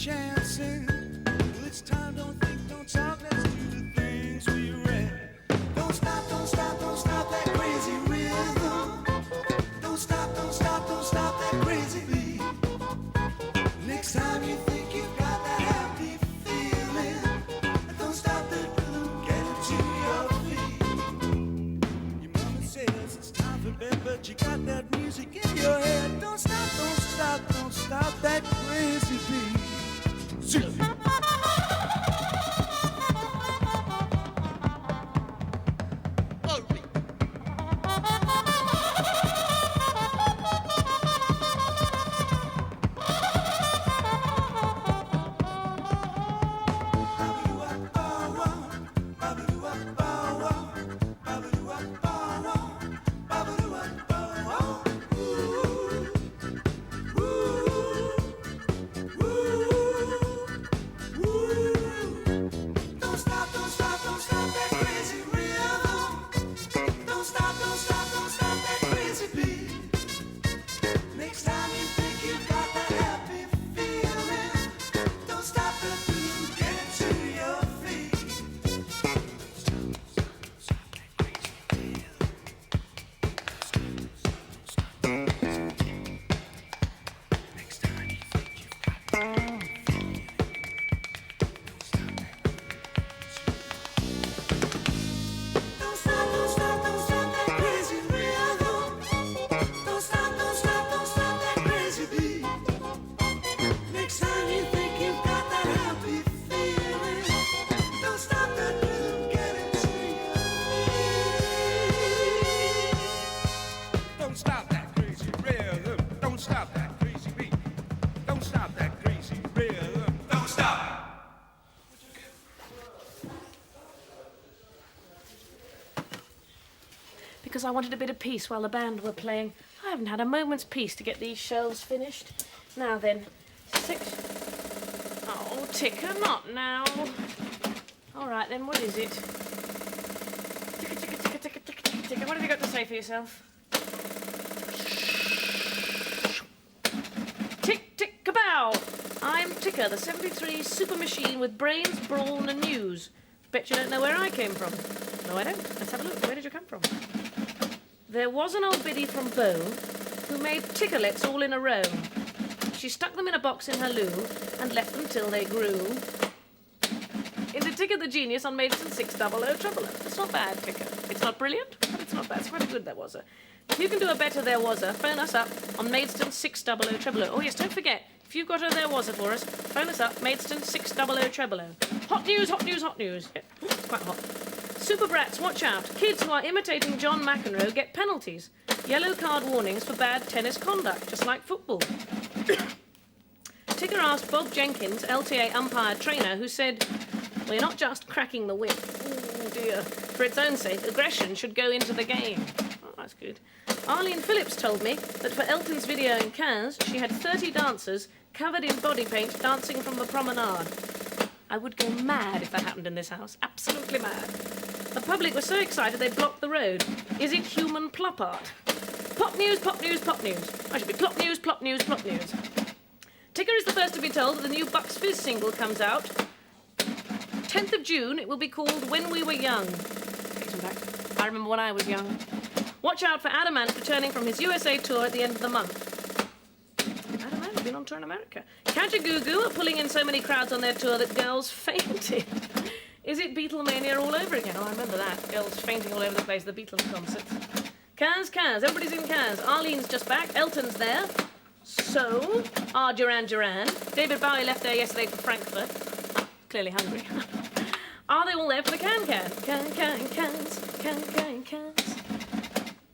chancing. Well, it's time, don't think, don't talk, let's do the things we read. Don't stop, don't stop, don't stop that crazy rhythm. Don't stop, don't stop, don't stop that crazy beat. Next time you think you've got that happy feeling, don't stop that rhythm, get it to your feet. Your mama says it's time for bed, but you got that music in your head. Don't stop, don't stop, don't stop that crazy beat. Because I wanted a bit of peace while the band were playing. I haven't had a moment's peace to get these shelves finished. Now then, 6... Oh, ticker, not now. All right then, what is it? Ticker, ticker, ticker, ticker, ticker, ticker, ticker. What have you got to say for yourself? Tick, tick, kabow! I'm Ticker, the 73 super machine with brains, brawn and news. Bet you don't know where I came from. No, I don't. Let's have a look. Where did you come from? There was an old biddy from Bow who made tickerlets all in a row. She stuck them in a box in her loo and left them till they grew into Ticker the Genius on Maidstone 60000. It's not bad, Ticker. It's not brilliant, but it's not bad. It's quite a good there was a. If you can do a better there was a, phone us up on Maidstone 60000. Oh yes, don't forget, if you've got a there was a for us, phone us up, Maidstone 60000. Hot news, hot news, hot news. Yeah, it's quite hot. Super brats, watch out. Kids who are imitating John McEnroe get penalties. Yellow card warnings for bad tennis conduct, just like football. Ticker asked Bob Jenkins, LTA umpire trainer, who said, well, you're not just cracking the whip. Oh, dear. For its own sake, aggression should go into the game. Oh, that's good. Arlene Phillips told me that for Elton's video in Cannes, she had 30 dancers covered in body paint dancing from the promenade. I would go mad if that happened in this house. Absolutely mad. The public was so excited they blocked the road. Is it human plop art? Pop news, pop news, pop news. I should be plop news, plop news, plop news. Ticker is the first to be told that the new Bucks Fizz single comes out. 10th of June, it will be called When We Were Young. Takes me back. I remember when I was young. Watch out for Adamant returning from his USA tour at the end of the month. Adamant has been on tour in America. Kajagoogoo are pulling in so many crowds on their tour that girls fainted. Is it Beatlemania all over again? Oh, I remember that. Girls fainting all over the place at the Beatles concerts. Cannes, Cannes. Everybody's in Cannes. Arlene's just back. Elton's there. So, Duran Duran. David Bowie left there yesterday for Frankfurt. Clearly hungry. Are they all there for the Cans?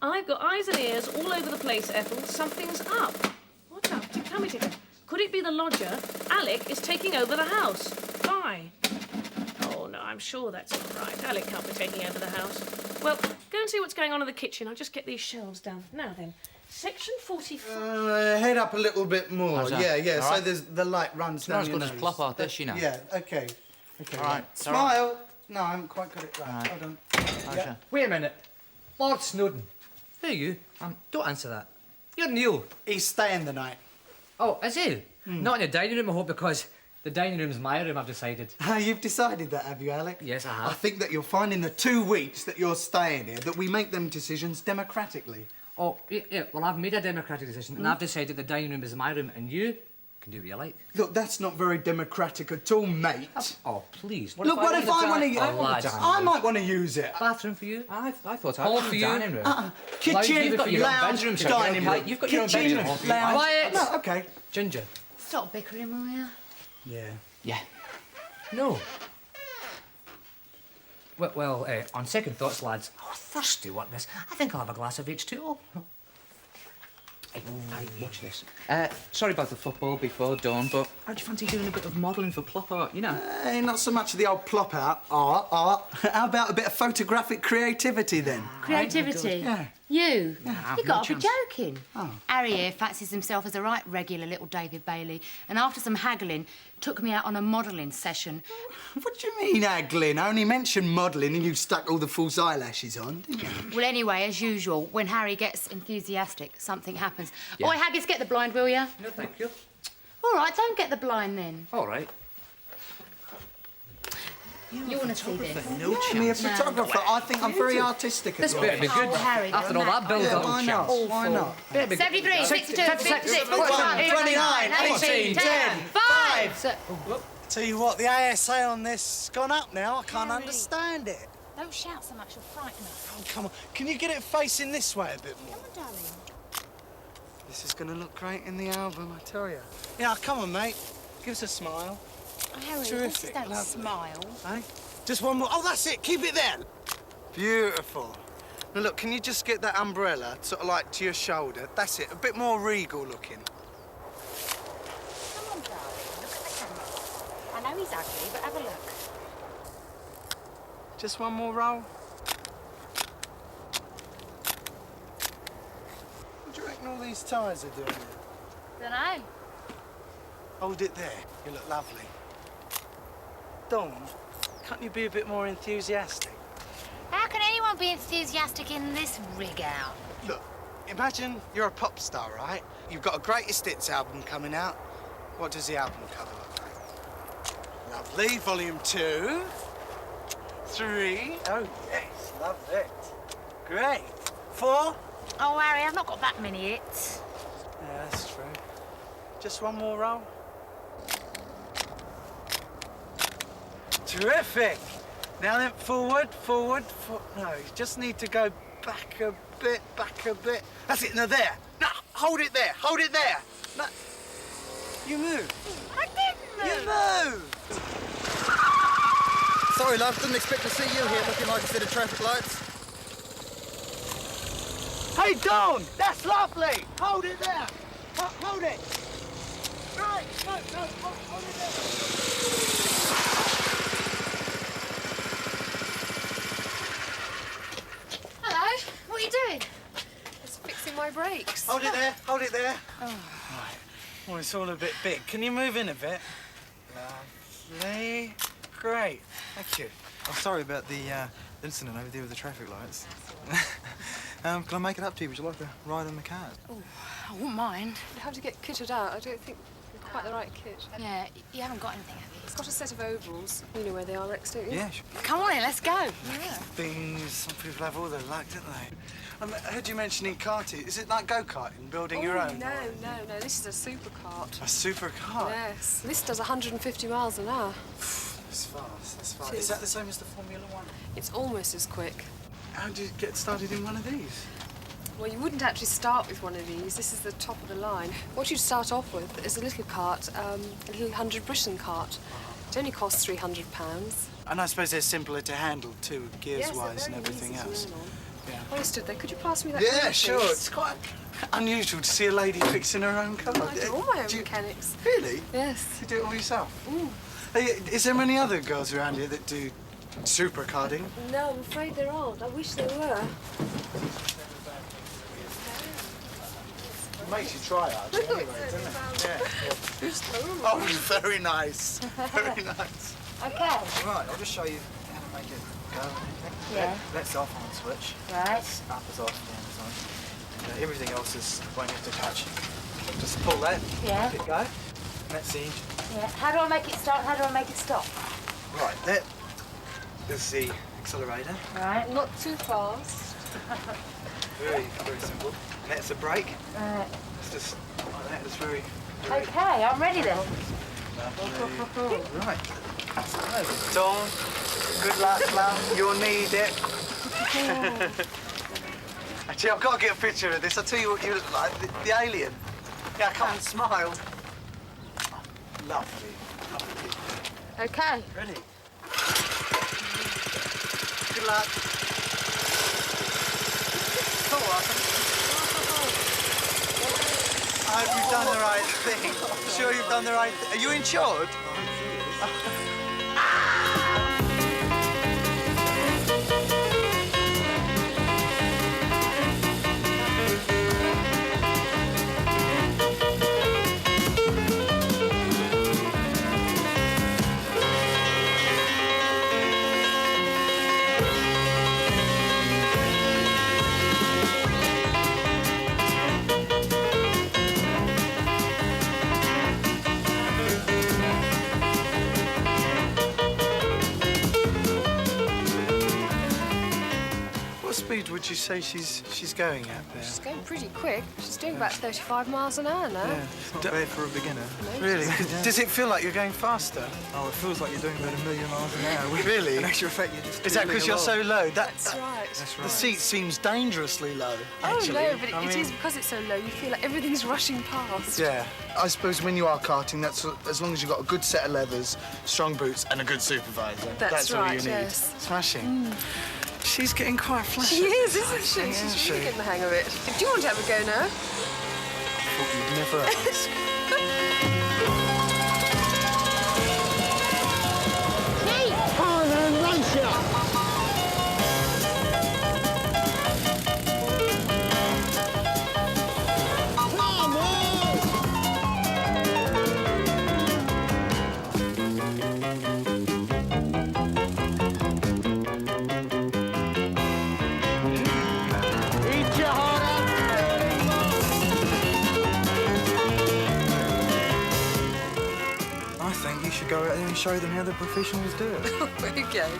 I've got eyes and ears all over the place, Ethel. Something's up. What's up? Tell me, Ticker. Could it be the lodger? Alec is taking over the house. Why? Oh, no, I'm sure that's not right. Alec can't be taking over the house. Well, go and see what's going on in the kitchen. I'll just get these shelves down. Now then, section 45... head up a little bit more. How's that? Yeah. All So right. there's the light runs down your It's not as nose. good as plop art, this, you know. Yeah, OK. All right. Smile. No, I haven't quite got it right. Hold on. Yeah. Wait a minute. Lord Snowden. Who are you? Don't answer that. You're Neil. He's staying the night. Oh, is he? Not in the dining room, I hope, because The dining room's my room, I've decided. You've decided that, have you, Alec? Yes, I I have. think that you'll find in the 2 weeks that you're staying here that we make them decisions democratically. Oh, yeah, well, I've made a democratic decision, and I've decided the dining room is my room, and you can do what you like. Look, that's not very democratic at all, mate. Oh, please. Look, what if I want to use it? lads. I might want to use it. Bathroom for you? I thought Hall I for was you? dining room. Kitchen, You've got your own lounge, bedroom, so dining room. You've got your own Kitchen, bedroom. lounge. Quiet. No, OK. Ginger. Stop bickering, will you? Yeah. Yeah. No. Well, on second thoughts, lads, I'm thirsty, what this. I think I'll have a glass of H2O. Hey, watch this. Sorry about the football before dawn, but how'd you fancy doing a bit of modelling for plop art, you know? Not so much of the old plop art. How about a bit of photographic creativity, then? Creativity? Yeah. You? Nah, You no got to be chance. joking. Oh. Harry here fancies himself as a right regular little David Bailey, and after some haggling, took me out on a modelling session. What do you mean, haggling? I only mentioned modelling and you stuck all the false eyelashes on, didn't you? Well, anyway, as usual, when Harry gets enthusiastic, something happens. Yeah. Oi, Haggis, get the blind, will you? No, thank you. All right, don't get the blind then. All right. You want to see this? No chance. Me, a photographer. I think I'm very artistic as This well. better be good. Oh, Harry, After all that build-up. Why not? Why not? 73, 62, 56, 29, 18, 10, 5. Tell you what, the ASA on this has gone up now. I can't understand it. Don't shout so much, you'll frighten us. Oh, come on. Can you get it facing this way a bit more? Come on, darling. This is going to look great in the album, I tell you. Yeah, come on, mate. Give us a smile. Oh, Harry, Terrific, don't lovely. smile. Eh? Just one more. Oh, that's it. Keep it there. Beautiful. Now, look, can you just get that umbrella sort of like to your shoulder? That's it. A bit more regal looking. Come on, darling, look at the camera. I know he's ugly, but have a look. Just one more roll. What do you reckon all these tyres are doing here? Dunno. Hold it there. You look lovely. Dawn, can't you be a bit more enthusiastic? How can anyone be enthusiastic in this rig out? Look, imagine you're a pop star, right? You've got a greatest hits album coming out. What does the album cover look like? Lovely. Volume 2, 3. Oh, yes, love it. Great. 4. Oh, Harry, I've not got that many hits. Yeah, that's true. Just one more roll. Terrific. Now then, forward. No, you just need to go back a bit. That's it, now there. No, hold it there. No. You moved. I didn't move. You moved. Sorry, love, didn't expect to see you here looking like a set of traffic lights. Hey, Dawn, that's lovely. Hold it there. Hold it. Right, no, hold it there. Hello, what are you doing? Just fixing my brakes. Hold it there. Oh. Right. Well, it's all a bit big. Can you move in a bit? Lovely. Great. Thank you. I'm sorry about the incident over there with the traffic lights. Can I make it up to you? Would you like a ride in the car? Oh, I wouldn't mind. You have to get kitted out. I don't think you're quite the right kit. Yeah, you haven't got anything, have you? It's got a set of overalls. You know where they are, Rex, don't you? Yeah, sure. Come on in, let's go. Yeah. Things, some people have all their luck, don't they? I heard you mentioning karting. Is it like go-karting, building your own? No. This is a supercart. A supercar? Yes. This does 150 miles an hour. That's fast. It Is is. that the same as the Formula One? It's almost as quick. How did you get started in one of these? Well, you wouldn't actually start with one of these. This is the top of the line. What you'd start off with is a little cart, a little 100 Britain cart. It only costs £300. And I suppose they're simpler to handle too, gears-wise and everything else. Yeah. While you stood there, could you pass me that? Yeah, knife, sure. please? It's quite unusual to see a lady fixing her own car. I do all my own mechanics. Really? Yes. You do it all yourself? Mm. Hey, is there many other girls around here that do superkarting? No, I'm afraid there aren't. I wish there were. It makes you try hard, anyway, doesn't it? Yeah. Oh, very nice. Very nice. Okay. Right, I'll just show you how to make it go. Yeah. Let's off on switch. Right. Up is off, down is on. And, everything else is won't have to touch. Just pull that. Yeah. Let it go. And that's the engine. Yeah. How do I make it start? How do I make it stop? Right, there's the accelerator. Right. Not too fast. Very, very simple. And that's a brake. Right. It's just like that. It's very... Okay, I'm ready then. Right. Dawn, good luck, love. You'll need it. Actually, I've got to get a picture of this. I'll tell you what you look like. The alien. Yeah, come and smile. Oh, lovely. Lovely. Okay. Ready? Good luck. Come on. I hope you've done the right thing. Sure you've done the right thing. Are you insured? What speed would you say she's going at there? She's going pretty quick. She's doing about 35 miles an hour now. Yeah, it's not bad for a beginner. Really? Does it feel like you're going faster? Oh, it feels like you're doing about 1,000,000 miles an hour. Really? In actual fact, you're just... Is that because you're so low? That's right. That's right. The seat seems dangerously low, Oh, actually. no, but it is because it's so low, you feel like everything's rushing past. Yeah. I suppose when you are karting, that's as long as you've got a good set of leathers, strong boots, and a good supervisor. That's all right, you need. yes. Smashing. She's getting quite flashy. She is, isn't she? She's really getting the hang of it. Do you want to have a go now? I thought you'd never ask. I think you should go out there and show them how the professionals do it. Okay.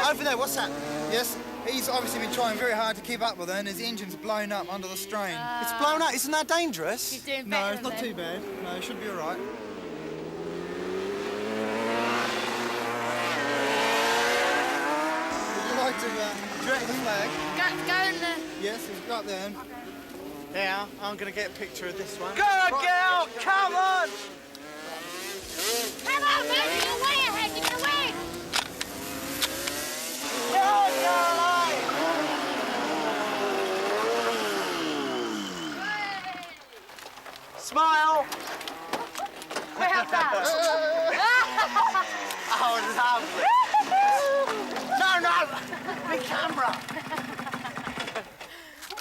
Over there, what's that? Yes, he's obviously been trying very hard to keep up with her and his engine's blown up under the strain. It's blown up? Isn't that dangerous? She's doing No, better it's not then. too bad. No, it should be all right. Would you like to direct the flag? Go in there. Yes, we've got them. Yeah, I'm going to get a picture of this one. Go on, girl! Come on! Come on, baby, you're way ahead, you're gonna win! Go, Caroline! Smile! Well done. Oh, lovely! No! Big camera!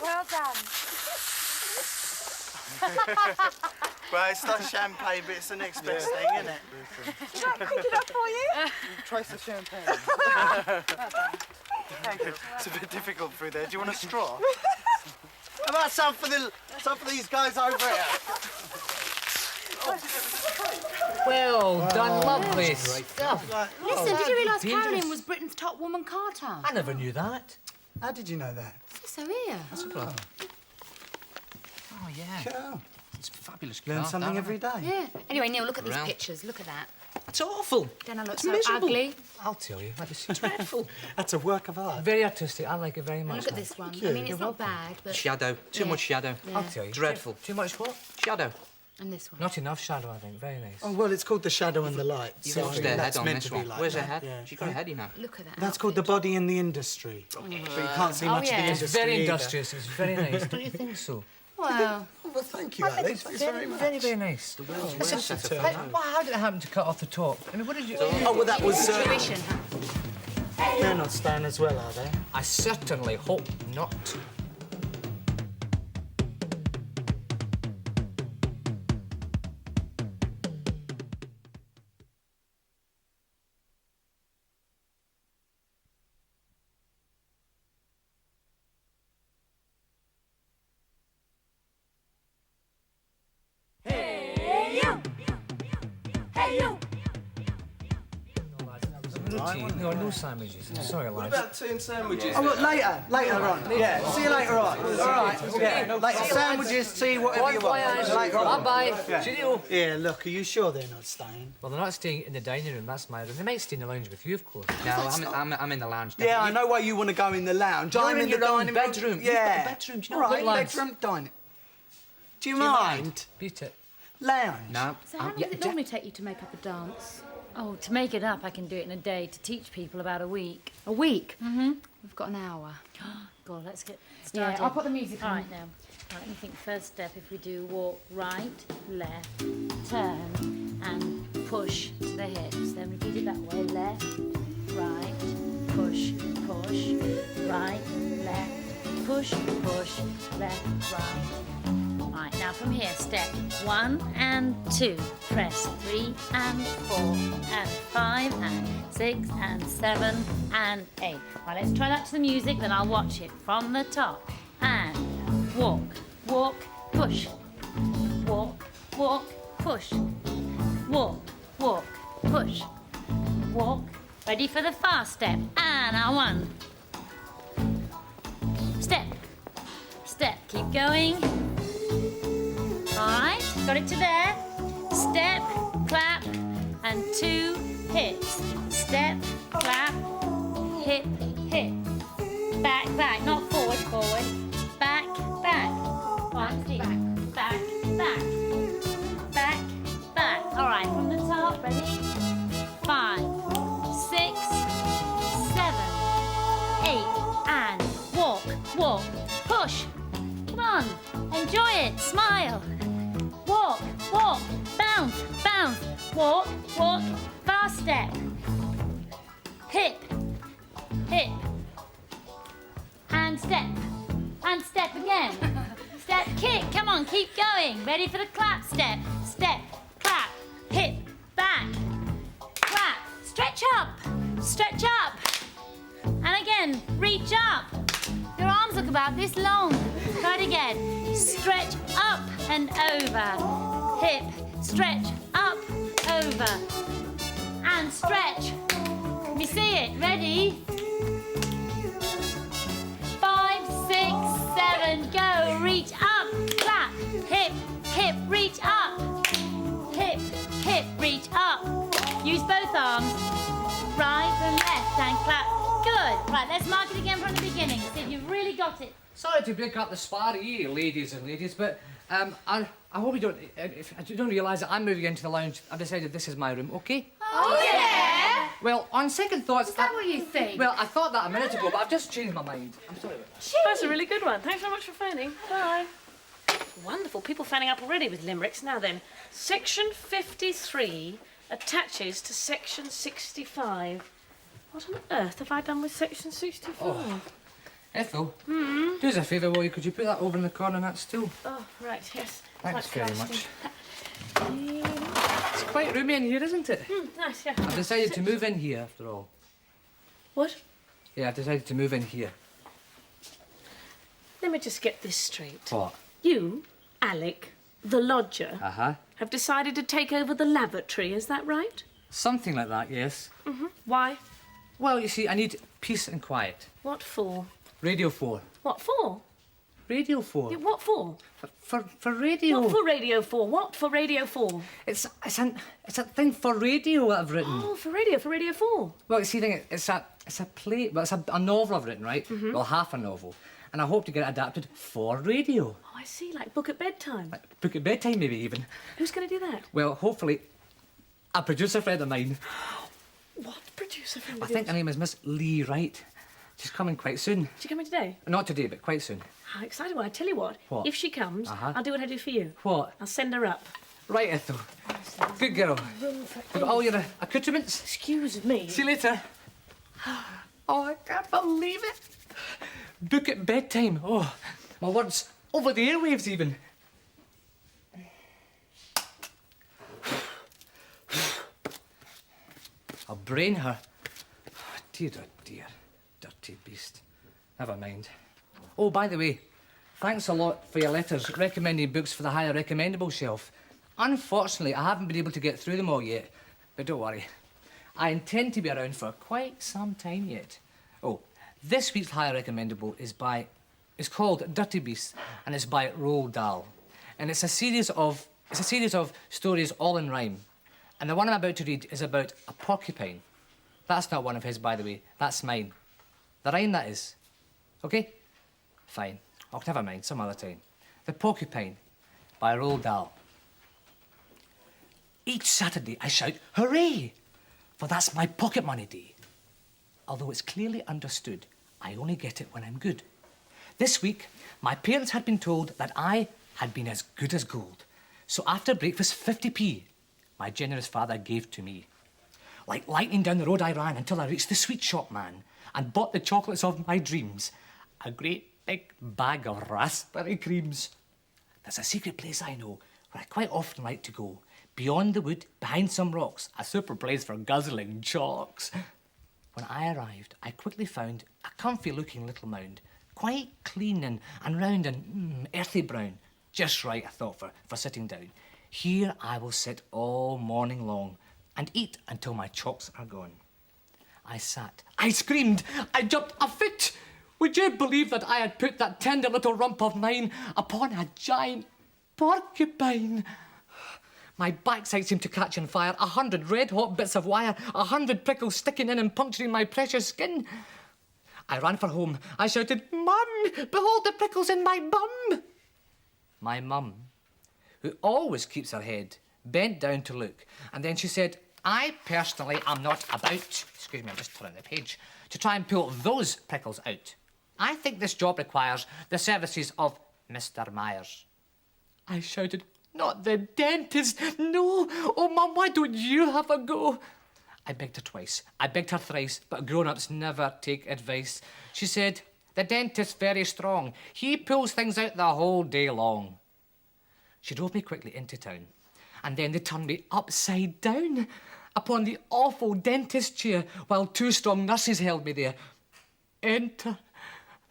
Well done. Well, it's not champagne, but it's the next best thing, isn't it? Should I pick it up for you? Try some champagne. Thank you. It's a bit difficult through there. Do you want a straw? How about some for these guys over here? Well done, lovely stuff. Listen, did you realise Carolyn was Britain's top woman karter? I never knew that. How did you know that? So here. Oh, yeah. Cool. It's a fabulous Learn car, something that. every day. Yeah. Anyway, Neil, look at these Real. pictures. Look at that. It's awful. Don't I look It's so miserable. ugly? I'll tell you. It's dreadful. That's a work of art. Very artistic. I like it very And much. look at this one. I mean, it's not bad, but... Shadow. Too much shadow. Yeah. I'll tell you. Dreadful. Too much what? Shadow. And this one. Not enough shadow, I think. Very nice. Oh, well, it's called the shadow and the light. You've so lost her head that's on meant this to be one. like Where's her that. head? Yeah. She's got a head, you know. Look at that. That's called the body in the industry. But you can't see much of the yeah. industry It's very either. industrious. It's very nice. Don't you think so? Well... Well, thank you, Alex. Thanks very much. Very, very nice. Worst set of How did it happen to cut off the top? I mean, what did you... Oh, well, that was... Tuition. They're not staying as well, are they? I certainly hope not. No sandwiches. I'm sorry, What lads. about tea and sandwiches? Oh, look, later on. Yeah, see you later on. All right. Yeah, later. Sandwiches, tea, whatever you want. Later on. Bye-bye. Cheerio. Yeah, look, are you sure they're not staying? Well, they're not staying in the dining room. That's my room. They might stay in the lounge with you, of course. No, I'm in the lounge. Yeah, I know why you want to go in the lounge. You're I'm in in your the own dining bedroom. room. You've got Yeah. a bedroom. Do you know All what, right, lads? bedroom, dining. Do you mind? Beat it. Lounge. No. So how long does it normally take you to make up a dance? Oh, to make it up, I can do it in a day. To teach people, about a week. A week? Mm-hmm. We've got an hour. God, let's get started. Yeah, I'll put the music All on. right, now. Right, let me think. First step, if we do walk right, left, turn, and push to the hips. Then repeat it that way. Left, right, push, push, right, left, push, push, left, right. Right, now from here, step 1 and 2. Press 3 and 4 and 5 and 6 and 7 and 8. Right, let's try that to the music, then I'll watch it from the top. And walk, walk, push. Walk, walk, push. Walk, walk, push. Walk. Ready for the fast step. And our 1. Step. Step. Keep going. All right, got it to there. Step, clap, and 2 hits. Step, clap, hip, hip. Back, back, not forward, forward. Back, back. 1, 2, back, back. Back, back. All right, from the top, ready? 5, 6, 7, 8, and walk, walk, push. Come on, enjoy it, smile. Walk, walk, bounce, bounce, walk, walk, fast step. Hip, hip, and step again. Step, kick, come on, keep going. Ready for the clap step. Step, clap, hip, back, clap, stretch up, and again, reach up. Your arms look about this long. Try it again. Stretch up and over. Hip, stretch up, over. And stretch. Let me see it. Ready? 5, 6, 7, go. Reach up, clap. Hip, hip, reach up. Hip, hip, reach up. Use both arms. Right and left and clap. Good. Right, let's mark it again from the beginning. See if you've really got it. Sorry to break up the sparring, ladies and ladies, but I hope you don't. If you don't realise that I'm moving into the lounge, I've decided this is my room. Okay? Oh, yeah? Well, on second thoughts, Is that what you think? Well, I thought that a minute ago, but I've just changed my mind. I'm sorry about that. That's a really good one. Thanks very much for phoning. Bye. Wonderful. People phoning up already with limericks. Now then, section 53 attaches to section 65. What on earth have I done with section 65? Oh. Ethel, Do us a favour, will you? Could you put that over in the corner on that stool? Oh, right, yes. Thanks Like very casting. much. It's quite roomy in here, isn't it? Nice, yeah. I've decided to move in here, after all. What? Yeah, I've decided to move in here. Let me just get this straight. What? You, Alec, the lodger, Uh-huh. have decided to take over the lavatory, is that right? Something like that, yes. Mm-hmm. Why? Well, you see, I need peace and quiet. What for? Radio 4. What for? Radio 4. Yeah, what for? For radio. What for Radio 4? What for Radio 4? It's a thing for radio that I've written. Oh, for Radio 4. Well, you see, it's a play, well, it's a novel I've written, right? Mhm. Well, half a novel. And I hope to get it adapted for radio. Oh, I see, like book at bedtime. Book at bedtime, maybe even. Who's going to do that? Well, hopefully, a producer friend of mine. What producer friend I of think yours? her name is Miss Lee Wright. She's coming quite soon. She coming today? Not today, but quite soon. How excited! Well, I tell you what. What? If she comes, Uh-huh. I'll do what I do for you. What? I'll send her up. Right, Ethel. Good girl. You've got all your accoutrements? Excuse me. See you later. Oh, I can't believe it. Book at bedtime. Oh, my words over the airwaves even. I'll brain her. Dear, oh dear. Dirty beast. Never mind. Oh, by the way, thanks a lot for your letters recommending books for the higher recommendable shelf. Unfortunately, I haven't been able to get through them all yet. But don't worry. I intend to be around for quite some time yet. Oh, this week's higher recommendable is called Dirty Beast, and it's by Roald Dahl. And it's a series of stories all in rhyme. And the one I'm about to read is about a porcupine. That's not one of his, by the way. That's mine. The rhyme, that is. Okay? Fine. Oh, never mind, some other time. The Porcupine by Roald Dahl. Each Saturday I shout, hooray! For that's my pocket money day. Although it's clearly understood, I only get it when I'm good. This week, my parents had been told that I had been as good as gold. So after breakfast, 50p, my generous father gave to me. Like lightning down the road I ran until I reached the sweet shop man and bought the chocolates of my dreams. A great big bag of raspberry creams. There's a secret place I know where I quite often like to go. Beyond the wood, behind some rocks, a super place for guzzling chalks. When I arrived, I quickly found a comfy-looking little mound, quite clean and round and earthy brown. Just right, I thought, for sitting down. Here I will sit all morning long and eat until my chalks are gone. I sat, I screamed, I jumped a foot. Would you believe that I had put that tender little rump of mine upon a giant porcupine? My backside seemed to catch on fire, 100 red-hot bits of wire, 100 prickles sticking in and puncturing my precious skin. I ran for home. I shouted, Mum, behold the prickles in my bum. My mum, who always keeps her head, bent down to look, and then she said, I personally am not about, excuse me, I'm just turning the page, to try and pull those prickles out. I think this job requires the services of Mr. Myers. I shouted, not the dentist, no. Oh, Mum, why don't you have a go? I begged her twice, I begged her thrice, but grown-ups never take advice. She said, the dentist's very strong. He pulls things out the whole day long. She drove me quickly into town, and then they turned me upside down upon the awful dentist chair while two strong nurses held me there. Enter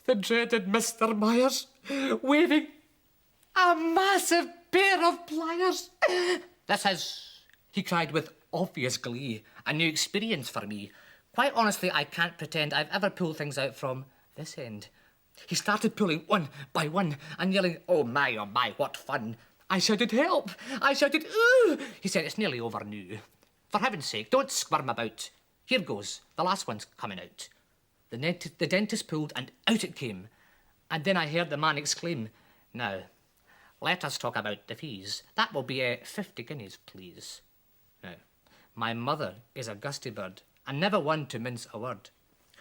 the dreaded Mr. Myers, waving a massive pair of pliers. This is, he cried with obvious glee, a new experience for me. Quite honestly, I can't pretend I've ever pulled things out from this end. He started pulling one by one and yelling, oh my, what fun. I shouted, help! I shouted, ooh! He said, it's nearly over now. For heaven's sake, don't squirm about. Here goes, the last one's coming out. The dentist pulled and out it came. And then I heard the man exclaim, now, let us talk about the fees. That will be 50 guineas, please. Now, my mother is a gusty bird and never one to mince a word.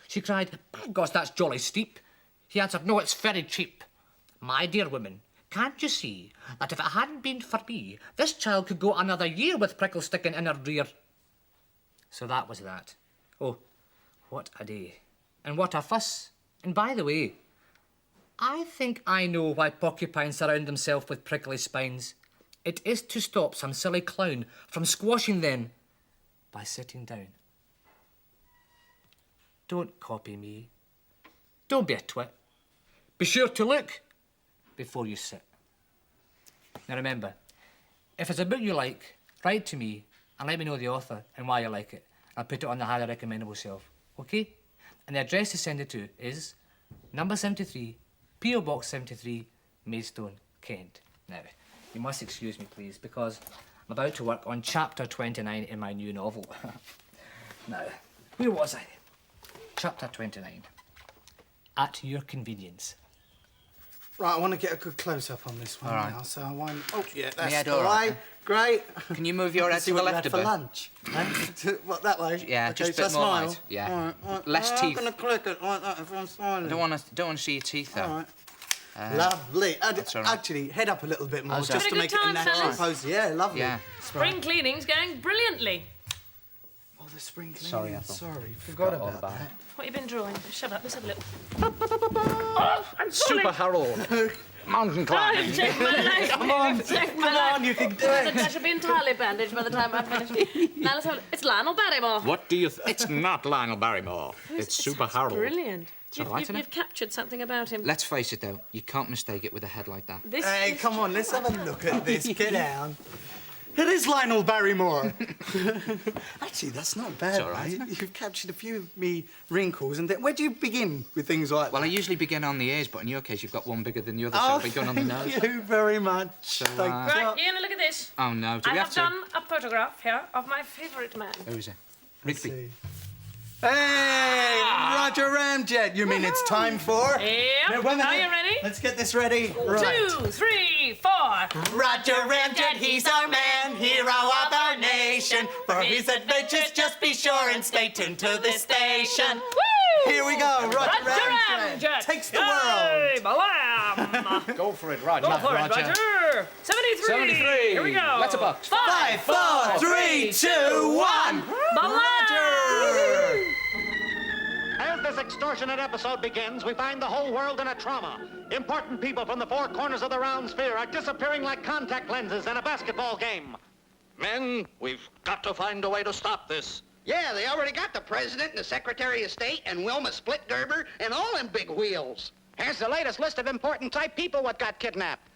She cried, by gosh, that's jolly steep. He answered, no, it's very cheap. My dear woman, can't you see that if it hadn't been for me, this child could go another year with prickles sticking in her rear? So that was that. Oh, what a day. And what a fuss. And by the way, I think I know why porcupines surround themselves with prickly spines. It is to stop some silly clown from squashing them by sitting down. Don't copy me. Don't be a twit. Be sure to look before you sit. Now remember, if it's a book you like, write to me and let me know the author and why you like it. I'll put it on the highly recommendable shelf, okay? And the address to send it to is number 73, P.O. Box 73, Maidstone, Kent. Now, you must excuse me, please, because I'm about to work on chapter 29 in my new novel. Now, where was I? Chapter 29. At your convenience. Right, I want to get a good close-up on this one All right. now, so I want... Oh, yeah, that's head the all way. right, Great. Can you move your head See to the what you left had a for bit? lunch? What, that way? Yeah, okay, just a so bit more smile. light. Yeah. All right. Less teeth. I'm going to click it like that if I'm smiling. Don't want to see your teeth, though. All right. Lovely. That's all right. Actually, head up a little bit more, How's just that? to Had a make good it a time, natural fellas? pose. Yeah, lovely. Yeah. Spring cleaning's going brilliantly. Oh, the spring cleaning. Sorry, Ethel. Sorry, forgot all about about that. What have you been drawing? Shut up, let's have a look. Oh, I'm falling. Super Harold. Mountain climbing. Take my life. Come on, Take my come life. on, you can do I it. should be entirely bandaged by the time I finish. Now let's have a look. It's Lionel Barrymore. What do you It's not Lionel Barrymore. It's Super Harold. Brilliant. all right, isn't it? You've captured something about him. Let's face it, though. You can't mistake it with a head like that. This Hey, come on, let's have a look at this. Get down. It is Lionel Barrymore. Actually, that's not bad. It's all right, mate. isn't it? You've captured a few of me wrinkles, and then where do you begin with things like Well, I that? usually begin on the ears, but in your case, you've got one bigger than the other, so Oh, I'll begin on the nose. thank you very much. So, Thank you. Right, Ian, look at this. Oh, no. Do I we have have to? done a photograph here of my favourite man. Who is it? Let's Rigby. see. Hey, Roger Ramjet. You mean it's time for? Yep. Now, wait a minute. Are you ready? Let's get this ready. Right. 2, 3, 4. Roger Ramjet, he's our man, hero of our nation. For his adventures, just be sure and stay tuned to this station. Woo! Here we go, Roger Ramjet takes the world. Balam! Go for it, Roger. Go for it, Roger. Roger. 73. 73. Here we go. Letterbox. 5, 4, 3, 2, 1. Roger. As this extortionate episode begins, we find the whole world in a trauma. Important people from the four corners of the round sphere are disappearing like contact lenses in a basketball game. Men, we've got to find a way to stop this. Yeah, they already got the President and the Secretary of State and Wilma Splitgerber and all them big wheels. Here's the latest list of important type people what got kidnapped.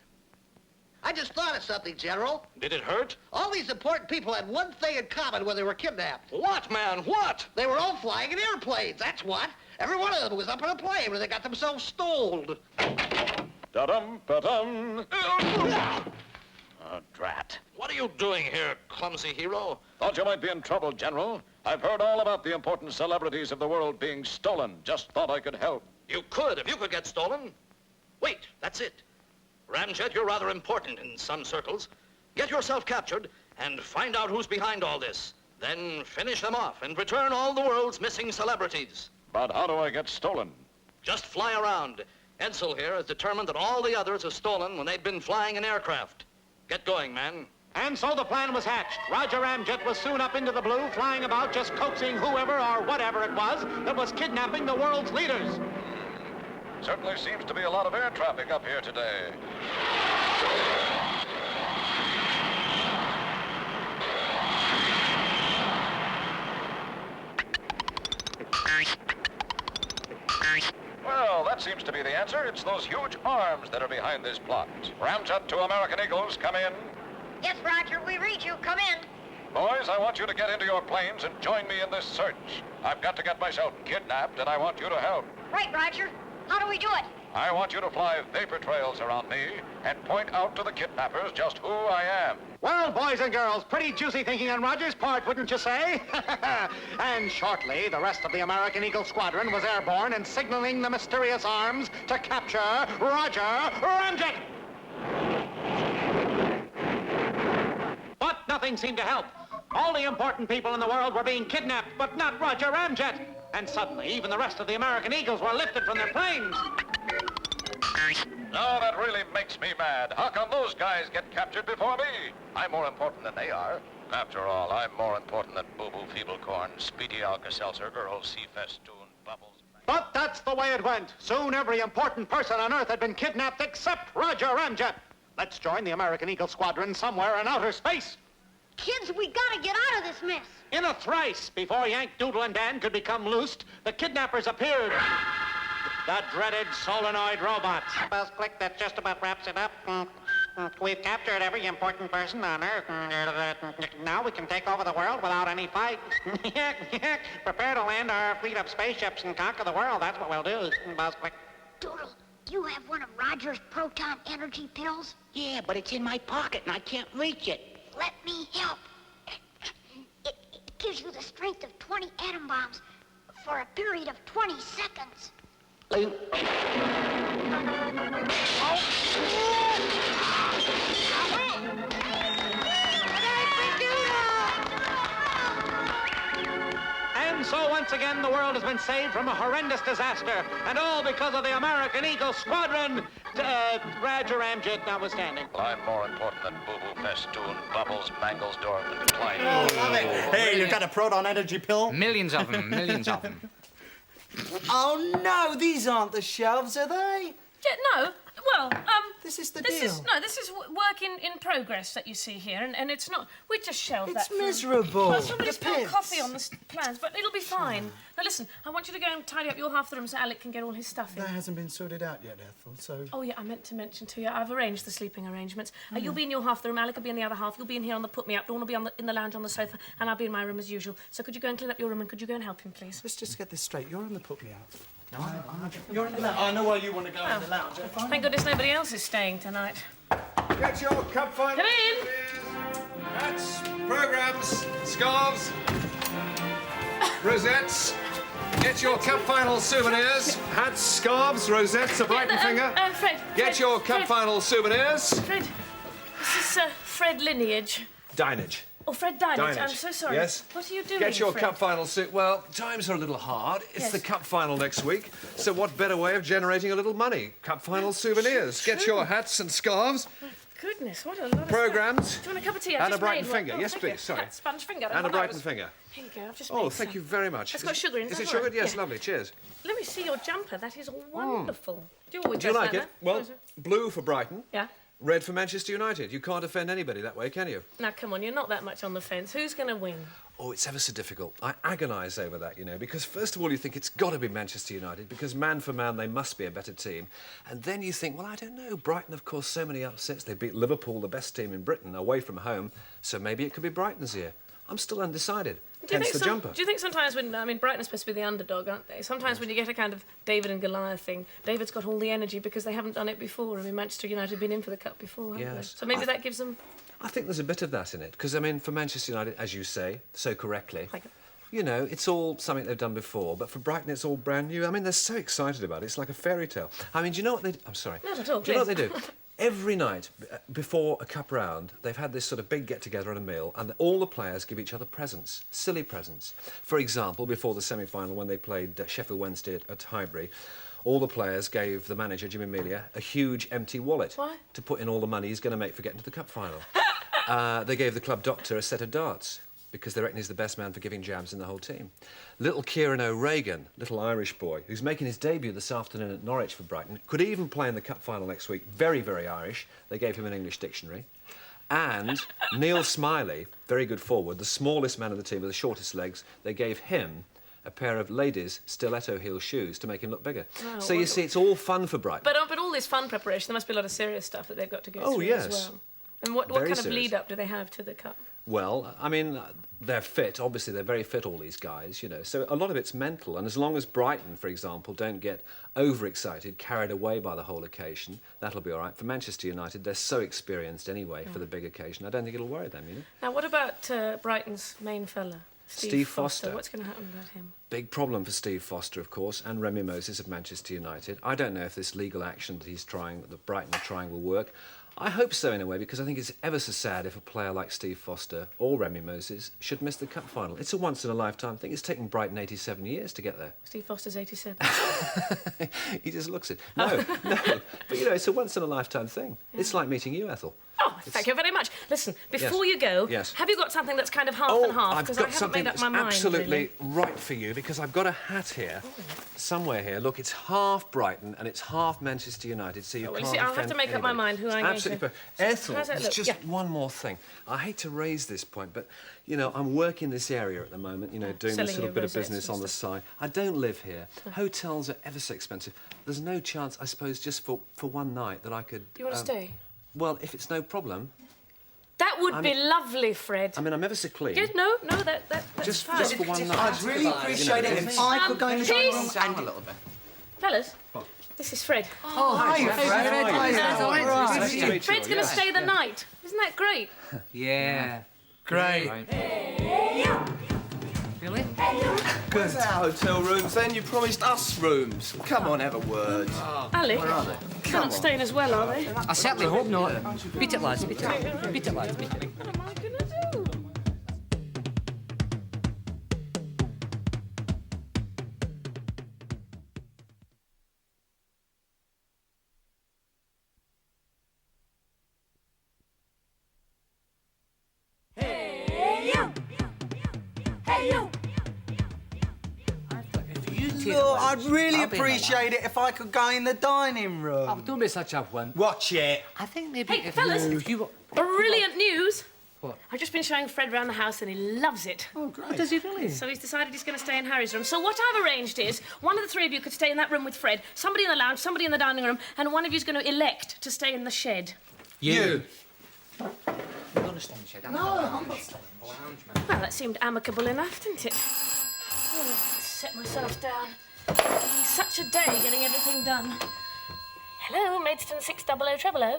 I just thought of something, General. Did it hurt? All these important people had one thing in common when they were kidnapped. What, man? What? They were all flying in airplanes, that's what. Every one of them was up in a plane where they got themselves stoled. Da-dum, ba-dum. Oh, drat. What are you doing here, clumsy hero? Thought you might be in trouble, General. I've heard all about the important celebrities of the world being stolen. Just thought I could help. You could, if you could get stolen. Wait, that's it. Ramjet, you're rather important in some circles. Get yourself captured and find out who's behind all this. Then finish them off and return all the world's missing celebrities. But how do I get stolen? Just fly around. Edsel here is determined that all the others are stolen when they've been flying an aircraft. Get going, man. And so the plan was hatched. Roger Ramjet was soon up into the blue, flying about just coaxing whoever or whatever it was that was kidnapping the world's leaders. Certainly seems to be a lot of air traffic up here today. Well, that seems to be the answer. It's those huge arms that are behind this plot. Ramjet to American Eagles, come in. Yes, Roger, we read you. Come in. Boys, I want you to get into your planes and join me in this search. I've got to get myself kidnapped, and I want you to help. Right, Roger. How do we do it? I want you to fly vapor trails around me and point out to the kidnappers just who I am. Well, boys and girls, pretty juicy thinking on Roger's part, wouldn't you say? And shortly, the rest of the American Eagle Squadron was airborne and signaling the mysterious arms to capture Roger Ramjet. But nothing seemed to help. All the important people in the world were being kidnapped, but not Roger Ramjet. And suddenly, even the rest of the American Eagles were lifted from their planes. Now that really makes me mad. How come those guys get captured before me? I'm more important than they are. After all, I'm more important than Boo Boo Feeblecorn, Speedy Alka-Seltzer, Girl Sea Festoon, Bubbles... But that's the way it went. Soon every important person on Earth had been kidnapped except Roger Ramjet. Let's join the American Eagle Squadron somewhere in outer space. Kids, we gotta get out of this mess. In a thrice, before Yank, Doodle, and Dan could become loosed, the kidnappers appeared. The dreaded solenoid robots. Buzz click, that just about wraps it up. We've captured every important person on Earth. Now we can take over the world without any fight. Prepare to land our fleet of spaceships and conquer the world. That's what we'll do. Buzz click. Doodle, do you have one of Roger's proton energy pills? Yeah, but it's in my pocket and I can't reach it. Let me help. It gives you the strength of 20 atom bombs for a period of 20 seconds. And so once again, the world has been saved from a horrendous disaster, and all because of the American Eagle Squadron, Roger Ramjet notwithstanding. I'm more important than Boo-Boo, Festoon, Bubbles, Mangles, Dorf, and Decline. Hey, you've got a proton energy pill? Millions of them, millions of them. Oh, no, these aren't the shelves, are they? Yeah, no. Well, This is the this deal. This is work in progress that you see here, and it's not. We just shelved that. It's miserable. Well, somebody The spilled pits. coffee on the plans, but it'll be fine. Now listen, I want you to go and tidy up your half the room so Alec can get all his stuff in. That hasn't been sorted out yet, Ethel, so... Oh, yeah, I meant to mention to you, I've arranged the sleeping arrangements. You'll be in your half the room, Alec will be in the other half, you'll be in here on the put-me-up, Dawn will be in the lounge on the sofa, and I'll be in my room as usual. So could you go and clean up your room, and could you go and help him, please? Let's just get this straight. You're on the put-me-out. No, you're in the lounge. I know why you want to go in the lounge. Thank goodness nobody else is staying tonight. Get your cup final. Come in! Hats, programs, scarves, rosettes. Get your cup final souvenirs. Hats, scarves, rosettes, a Brighton finger. Fred. Get your cup final souvenirs. Fred, this is Fred Lineage. Dinenage. Oh, Fred Dinenage. I'm Dinenage. so sorry. Yes. What are you doing, Get your Fred? cup final suit. Well, times are a little hard. It's Yes. the cup final next week. So what better way of generating a little money? Cup final souvenirs. Get True. your hats and scarves. Goodness, what a lot of Programs. stuff. Do you want a cup of tea? I've And a just Brighton made one. finger. Oh, Yes, thank please. you. Sorry. Sponge finger. And a Brighton finger. Here you go. I've just Oh, made thank some. you very much. It's got sugar in it. Is that it all sugar? right? Yes, Yeah. lovely. Cheers. Let me see your jumper. That is wonderful. Do you always Do you dress like it? that? Well, What is it? blue for Brighton, Yeah. red for Manchester United. You can't offend anybody that way, can you? Now, come on, you're not that much on the fence. Who's going to win? Oh, it's ever so difficult. I agonise over that, you know, because first of all you think it's got to be Manchester United because man for man they must be a better team. And then you think, well, I don't know, Brighton, of course, so many upsets. They beat Liverpool, the best team in Britain, away from home, so maybe it could be Brighton's year. I'm still undecided. Hence the jumper. Do you think sometimes when, Brighton's supposed to be the underdog, aren't they? Sometimes when you get a kind of David and Goliath thing, David's got all the energy because they haven't done it before. Manchester United have been in for the cup before, haven't Yes. they? So maybe that gives them... I think there's a bit of that in it, because, for Manchester United, as you say, so correctly, Thank you. you know, it's all something they've done before, but for Brighton it's all brand new. They're so excited about it. It's like a fairy tale. Do you know what they do? I'm sorry. Not at all, Do you know what please. they do? Every night before a cup round, they've had this sort of big get-together and a meal, and all the players give each other presents, silly presents. For example, before the semi-final, when they played Sheffield Wednesday at Highbury, all the players gave the manager, Jimmy Melia, a huge empty wallet Why? to put in all the money he's going to make for getting to the cup final. They gave the club doctor a set of darts because they reckon he's the best man for giving jabs in the whole team. Little Kieran O'Regan, little Irish boy, who's making his debut this afternoon at Norwich for Brighton, could even play in the cup final next week. Very, very Irish. They gave him an English dictionary. And Neil Smiley, very good forward, the smallest man of the team with the shortest legs, they gave him a pair of ladies' stiletto heel shoes to make him look bigger. Oh, So you see, it's all fun for Brighton. But all this fun preparation, there must be a lot of serious stuff that they've got to go Oh, through yes. as well. And what Very kind of serious. lead-up do they have to the cup? Well, they're fit. Obviously, they're very fit, all these guys, you know. So a lot of it's mental. And as long as Brighton, for example, don't get overexcited, carried away by the whole occasion, that'll be all right. For Manchester United, they're so experienced anyway for the big occasion. I don't think it'll worry them, you know. Now, what about Brighton's main fella, Steve Foster. What's going to happen about him? Big problem for Steve Foster, of course, and Remy Moses of Manchester United. I don't know if this legal action that Brighton are trying will work. I hope so in a way, because I think it's ever so sad if a player like Steve Foster or Remy Moses should miss the cup final. It's a once-in-a-lifetime thing. It's taken Brighton 87 years to get there. Steve Foster's 87. He just looks it. No, no. But, you know, it's a once-in-a-lifetime thing. It's like meeting you, Ethel. Oh, Thank you very much. Listen, before you go, have you got something that's kind of half and half? I've Because got I haven't something made up that's my mind. absolutely Really. right for you, because I've got a hat here, somewhere here. Look, it's half Brighton and it's half Manchester United, so you Well, you can't see, I'll have offend to make up my anybody. mind who It's I'm going absolutely to. perfect. Ethel, How's that there's look? just Yeah. one more thing. I hate to raise this point, but, you know, I'm working this area at the moment, you know, doing Selling this little your bit of rosettes business and on the side. I don't live here. Hotels are ever so expensive. There's no chance, I suppose, just for one night that I could... Do you want to stay? Well, if it's no problem. That would be lovely, Fred. I mean, I'm ever so clean. Yes, no, that's Just fine. for one night. I'd really appreciate it if I could go in the dining room. Down a little bit. Fellas, this is Fred. Oh, hi, Fred. Fred's going to stay the night. Isn't that great? Yeah. Great. Really? Good. Where's our hotel rooms then? You promised us rooms. Come on, have a word. Alec, Where are they? they're not staying as well, are they? I certainly hope not. Beat it, lads, beat it. Beat it, lads, beat it. What am I going to do? Look, I'd really appreciate it if I could go in the dining room. Oh, don't be such a one. Watch it. I think maybe Hey, if fellas, you... brilliant news. What? I've just been showing Fred around the house and he loves it. Oh, great. What does he really? So he's decided he's going to stay in Harry's room. So what I've arranged is one of the three of you could stay in that room with Fred, somebody in the lounge, somebody in the dining room, and one of you's going to elect to stay in the shed. You. I'm going to stay in the shed. No, I'm not staying in the lounge, man. Well, that seemed amicable enough, didn't it? Oh, set myself down. Such a day getting everything done. Hello, Maidstone 60000. Hello.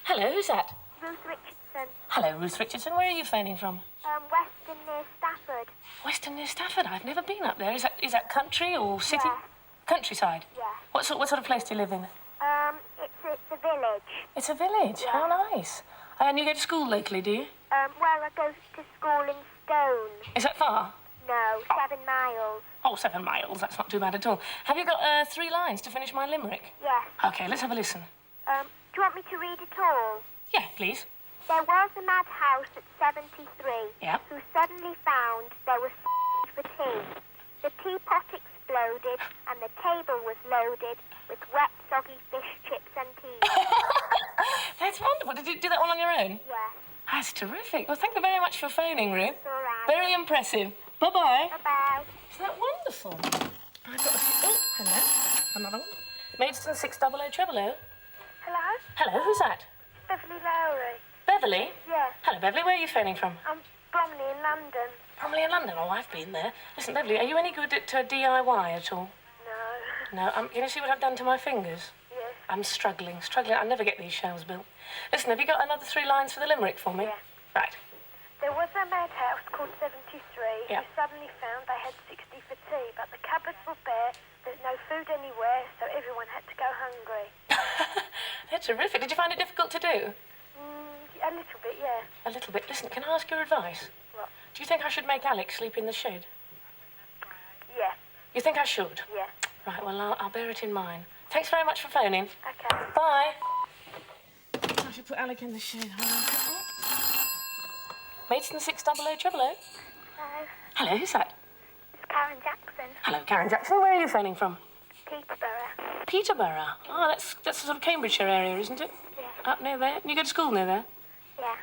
Hello, who's that? Ruth Richardson. Hello, Ruth Richardson. Where are you phoning from? Weston near Stafford. Weston near Stafford. I've never been up there. Is that country or city? Yeah. Countryside. Yeah. What sort of place do you live in? It's a village. It's a village. Yeah. How nice. And you go to school locally, do you? Well, I go to school in Stone. Is that far? No, 7 miles. Oh, 7 miles. That's not too bad at all. Have you got 3 lines to finish my limerick? Yes. OK, let's have a listen. Do you want me to read it all? Yeah, please. There was a madhouse at 73 Yeah. who suddenly found there was for tea. The teapot exploded and the table was loaded with wet, soggy fish, chips and tea. That's wonderful. Did you do that one on your own? Yes. That's terrific. Well, thank you very much for phoning, Ruth. It's all right. Very impressive. Bye-bye. Bye-bye. Isn't that wonderful? I've got a few... Oh, hello. Another one. Maidstone 60000. Hello? Hello, who's that? Beverly Lowry. Beverly? Yes. Hello, Beverly. Where are you phoning from? I'm Bromley in London. Bromley in London. Oh, I've been there. Listen, Beverly, are you any good at DIY at all? No. No. Can you see what I've done to my fingers? Yes. I'm struggling. I never get these shelves built. Listen, have you got another 3 lines for the limerick for me? Yes. Right. There was a madhouse called 73 Yeah. who suddenly found they had 60 for tea, but the cupboards were bare, there's no food anywhere, so everyone had to go hungry. That's terrific. Did you find it difficult to do? A little bit, yeah. A little bit. Listen, can I ask your advice? What? Do you think I should make Alec sleep in the shed? Yeah. You think I should? Yeah. Right, well, I'll bear it in mind. Thanks very much for phoning. Okay. Bye. I should put Alec in the shed. Maidstone 60000. Hello. Hello, who's that? It's Karen Jackson. Hello, Karen Jackson. Where are you phoning from? Peterborough. Peterborough. Oh, that's the sort of Cambridgeshire area, isn't it? Yeah. Up near there. You go to school near there? Yeah.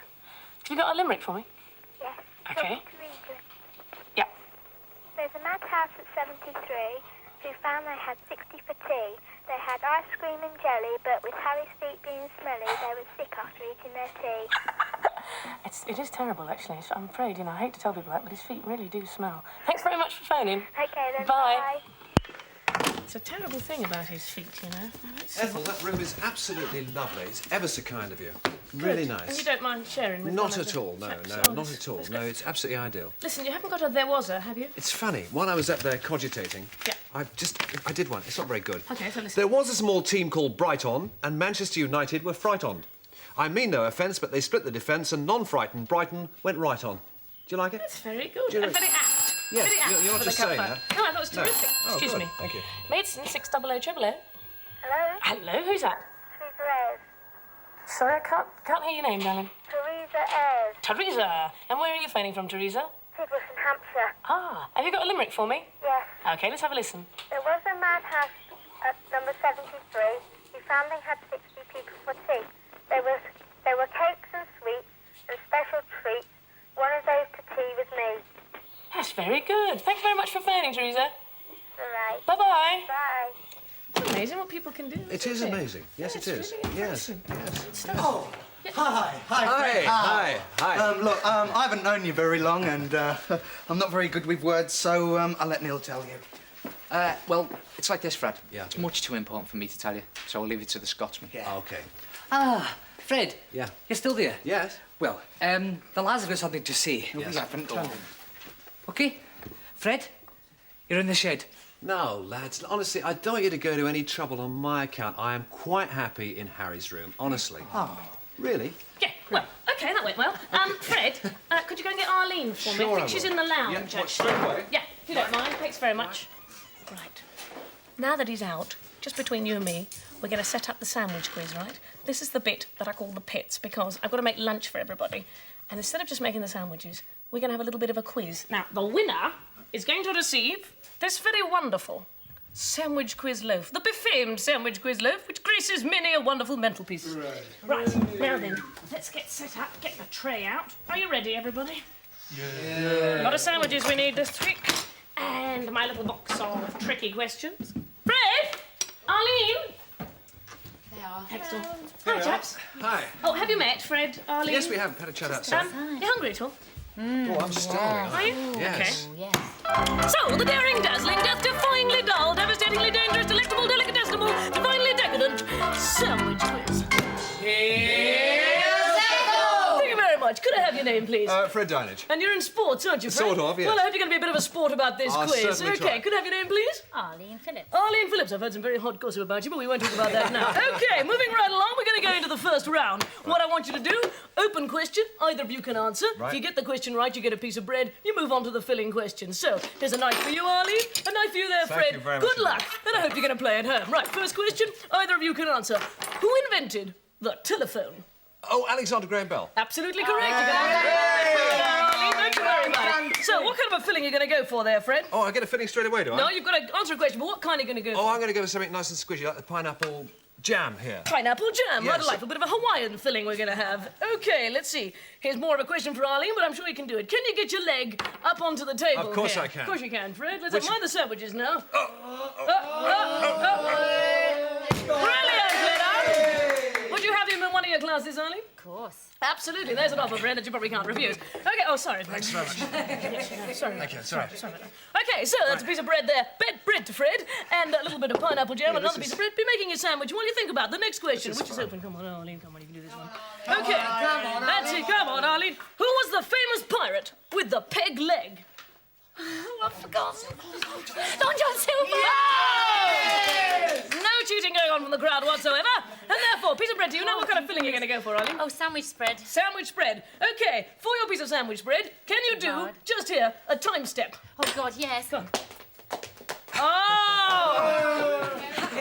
Have you got a limerick for me? Yes. Okay. To read it. Yeah. There's a madhouse at 73 who found they had 60 for tea. They had ice cream and jelly, but with Harry's feet being smelly, they were sick after eating their tea. It is terrible, actually. So I'm afraid, I hate to tell people that, but his feet really do smell. Thanks very much for phoning. Okay, then. Bye. It's a terrible thing about his feet, Ethel, that room is absolutely lovely. It's ever so kind of you. Really nice. And you don't mind sharing with Not one of at the all, no, chaps? no, Oh, not at all. No, it's absolutely ideal. Listen, you haven't got a there was a, have you? It's funny, while I was up there cogitating, Yeah. I did one. It's not very good. Okay, so listen. There was a small team called Brighton, and Manchester United were frightened. I mean no offence, but they split the defence, and non-frightened Brighton went right on. Do you like it? That's very good. Do you And know- very apt. Yes, very apt you're not for just the cup saying fight. that. No, I thought it was No. terrific. Oh, Excuse good. me. Thank you. Maidstone 60000. Hello? Hello, who's that? Sweet Rose. Sorry, I can't hear your name, darling. Teresa Ayres. Teresa. And where are you phoning from, Teresa? Tidworth in Hampshire. Ah, have you got a limerick for me? Yes. OK, let's have a listen. There was a madhouse at number 73 who found they had 60 people for tea. There were cakes and sweets and special treats. One of those to tea with me. That's very good. Thank you very much for phoning, Teresa. All right. Bye-bye. Bye. It's amazing what people can do. It is amazing. Yes, it is. Yes. Oh, hi. Look, I haven't known you very long, and I'm not very good with words, so I'll let Neil tell you. Well, it's like this, Fred. Yeah. It's much too important for me to tell you, so I'll leave it to the Scotsman. Yeah. OK. Ah, Fred. Yeah. You're still there? Yes. Well, the lads have got something to say. Yes. Go on. OK? Fred, you're in the shed. No, lads, honestly, I don't want you to go to any trouble on my account. I am quite happy in Harry's room, honestly. Oh. Really? Yeah, well, OK, that went well. Fred, could you go and get Arlene for me? Sure, I think she's in the lounge, Yeah, what, actually. straight away? Yeah, if you don't mind. Thanks very much. Right. Now that he's out, just between you and me, we're going to set up the sandwich quiz, right? This is the bit that I call the pits, because I've got to make lunch for everybody. And instead of just making the sandwiches, we're going to have a little bit of a quiz. Now, the winner is going to receive this very wonderful sandwich quiz loaf, the befamed sandwich quiz loaf, which graces many a wonderful mantelpiece. Right, now then, let's get set up, get the tray out. Are you ready, everybody? Yeah. A lot of sandwiches we need this week. And my little box of tricky questions. Fred! Arlene! They are. Excellent. Hi, chaps. Hi. Oh, have you met Fred, Arlene? Yes, we have had a chat outside. You hungry at all? Oh, I'm starving. Are you? Yes. Okay. So, the daring, dazzling, death-defyingly dull, devastatingly dangerous, delectable, delicatesimal, divinely decadent sandwich quiz. Thank you very much. Could I have your name, please? Fred Dinenage. And you're in sports, aren't you, Fred? Sort of, yes. Well, I hope you're going to be a bit of a sport about this I'll quiz. certainly OK, try. could I have your name, please? Arlene Phillips. Arlene Phillips. I've heard some very hot gossip about you, but we won't talk about that now. OK, moving right along, we're going to go into the first round. What I want you to do, open question, either of you can answer. Right. If you get the question right, you get a piece of bread. You move on to the filling question. So, here's a knife for you, Arlene, a knife for you there, Thank Fred. you very much Good luck, and I hope you're going to play at home. Right, first question, either of you can answer. Who invented the telephone? Oh, Alexander Graham Bell. Absolutely correct. You're going to have to Arlene, don't you worry about it. So, what kind of a filling are you going to go for there, Fred? Oh, I get a filling straight away, do I? No, you've got to answer a question, but what kind are you going to go for? Oh, I'm going to go with something nice and squishy, like the pineapple jam here. Pineapple jam, Yes. rather like a bit of a Hawaiian filling we're going to have. OK, let's see. Here's more of a question for Arlene, but I'm sure you can do it. Can you get your leg up onto the table Of course here? I can. Of course you can, Fred. Let's Which- have mind the sandwiches now. Brilliant, Fred. Would you have him in one of your classes, Arlene? Of course. Absolutely. There's an offer, Fred, that you probably can't refuse. OK, oh, sorry. Thanks very much. Sorry. Thank you, sorry. Sorry about that. OK, so that's a piece of bread there. Bread to Fred, and a little bit of pineapple jam, and another piece of bread. Be making your sandwich while you think about the next question, which is open. Come on, Arlene, come on, you can do this one. OK, that's it. Come on, Arlene. Who was the famous pirate with the peg leg? Oh, I've forgotten. Don John Silver! Yes! No cheating going on from the crowd whatsoever. And therefore, piece of bread, do you know what kind of filling you're going to go for, Arlene? Oh, sandwich spread. Sandwich spread. OK, for your piece of sandwich spread, can you do, God. just here, a time step? Oh, God, yes. Go on. Oh!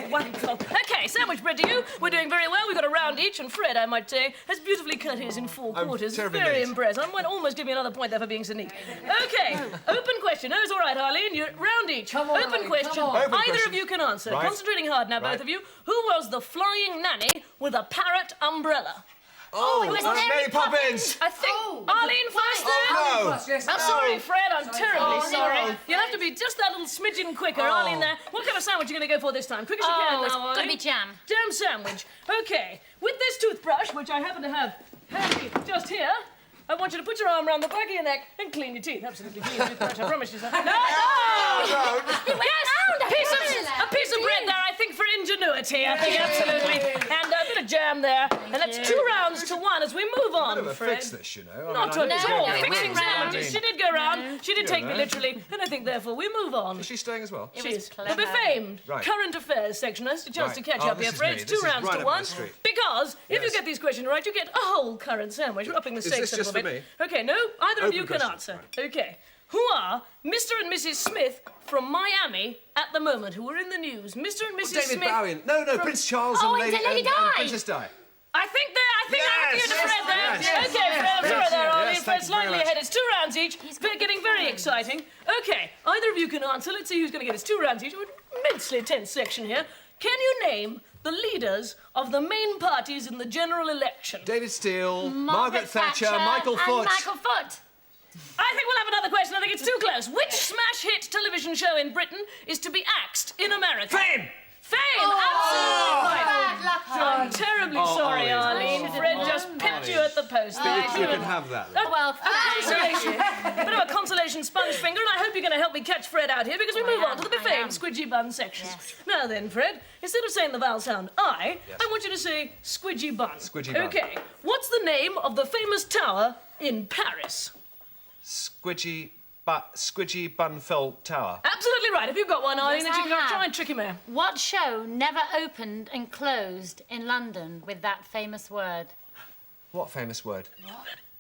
Wonderful. OK, sandwich bread to you. We're doing very well. We've got a round each, and Fred, I might say, has beautifully cut his in 4 quarters. terribly Very neat. impressed. I might almost give you another point there for being so neat. OK, open question. No, it's all right, Arlene. You're round each. Come on, open Arlene, question. come on. Open Either question. of you can answer. Right. Concentrating hard now, both Right. of you. Who was the flying nanny with a parrot umbrella? Oh, it was Mary Mary Poppins. I think Arlene first there. No. I'm sorry, Fred. I'm terribly Oh, sorry. no. You'll have to be just that little smidgen quicker. Arlene there. What kind of sandwich are you going to go for this time? Quick as you can Oh, now, it's Arlene. got to be jam. Jam sandwich. OK. With this toothbrush, which I happen to have handy just here, I want you to put your arm around the back of your neck and clean your teeth. Absolutely clean toothbrush, I promise you something. No! Yes! A piece of bread there, I think, for ingenuity. I think, absolutely. And a bit of jam there. And that's 2 rounds to 1 as we move on, Bit of a Fred. fix this, you know. Not I mean, at I all. know it's Fixing going round. sandwiches. She did go round. She did take me literally. And I think, therefore, we move on. Is she staying as well? She was is. The clever. befamed Right. current affairs section. Has a chance to Right. catch Oh, up this here, is Fred. me. It's This 2 is rounds right to up my 1. street. Because if you Yes. get these questions right, you get a whole current sandwich. We're upping the Is stakes this a just little for bit. me? OK, no, either of Open you can question. answer. OK. Who are Mr. and Mrs. Smith from Miami at the moment, who are in the news? Mr. and Mrs. David Smith. Bowie. No, from- Prince Charles Oh, and and Lady Di. Princess Di. I think Yes. Okay, Fred, I'm sorry there, Arlene. Yes, thank Fred's you very slightly much. ahead. It's 2 rounds each. It's getting very exciting. Okay, either of you can answer. Let's see who's going to get us 2 rounds each. An immensely tense section here. Can you name the leaders of the main parties in the general election? David Steele, Margaret Thatcher, Michael and Foot. Michael Foot. I think we'll have another question. I think it's too close. Which smash hit television show in Britain is to be axed in America? Fame! Fame! Oh, Absolutely right. bad luck, I'm terribly sorry, Arlene. Fred just pipped you at the post. You can have that. Oh, well, bit of a consolation sponge finger, and I hope you're going to help me catch Fred out here because we move on to the befamed squidgy bun section. Yes. Now then, Fred, instead of saying the vowel sound I want you to say squidgy bun. Squidgy bun. Okay. What's the name of the famous tower in Paris? Squidgy Bunfell Tower. Absolutely right. Have you got one, Arlene, Yes, that you can I have. try and trick him there? What show never opened and closed in London with that famous word? What famous word?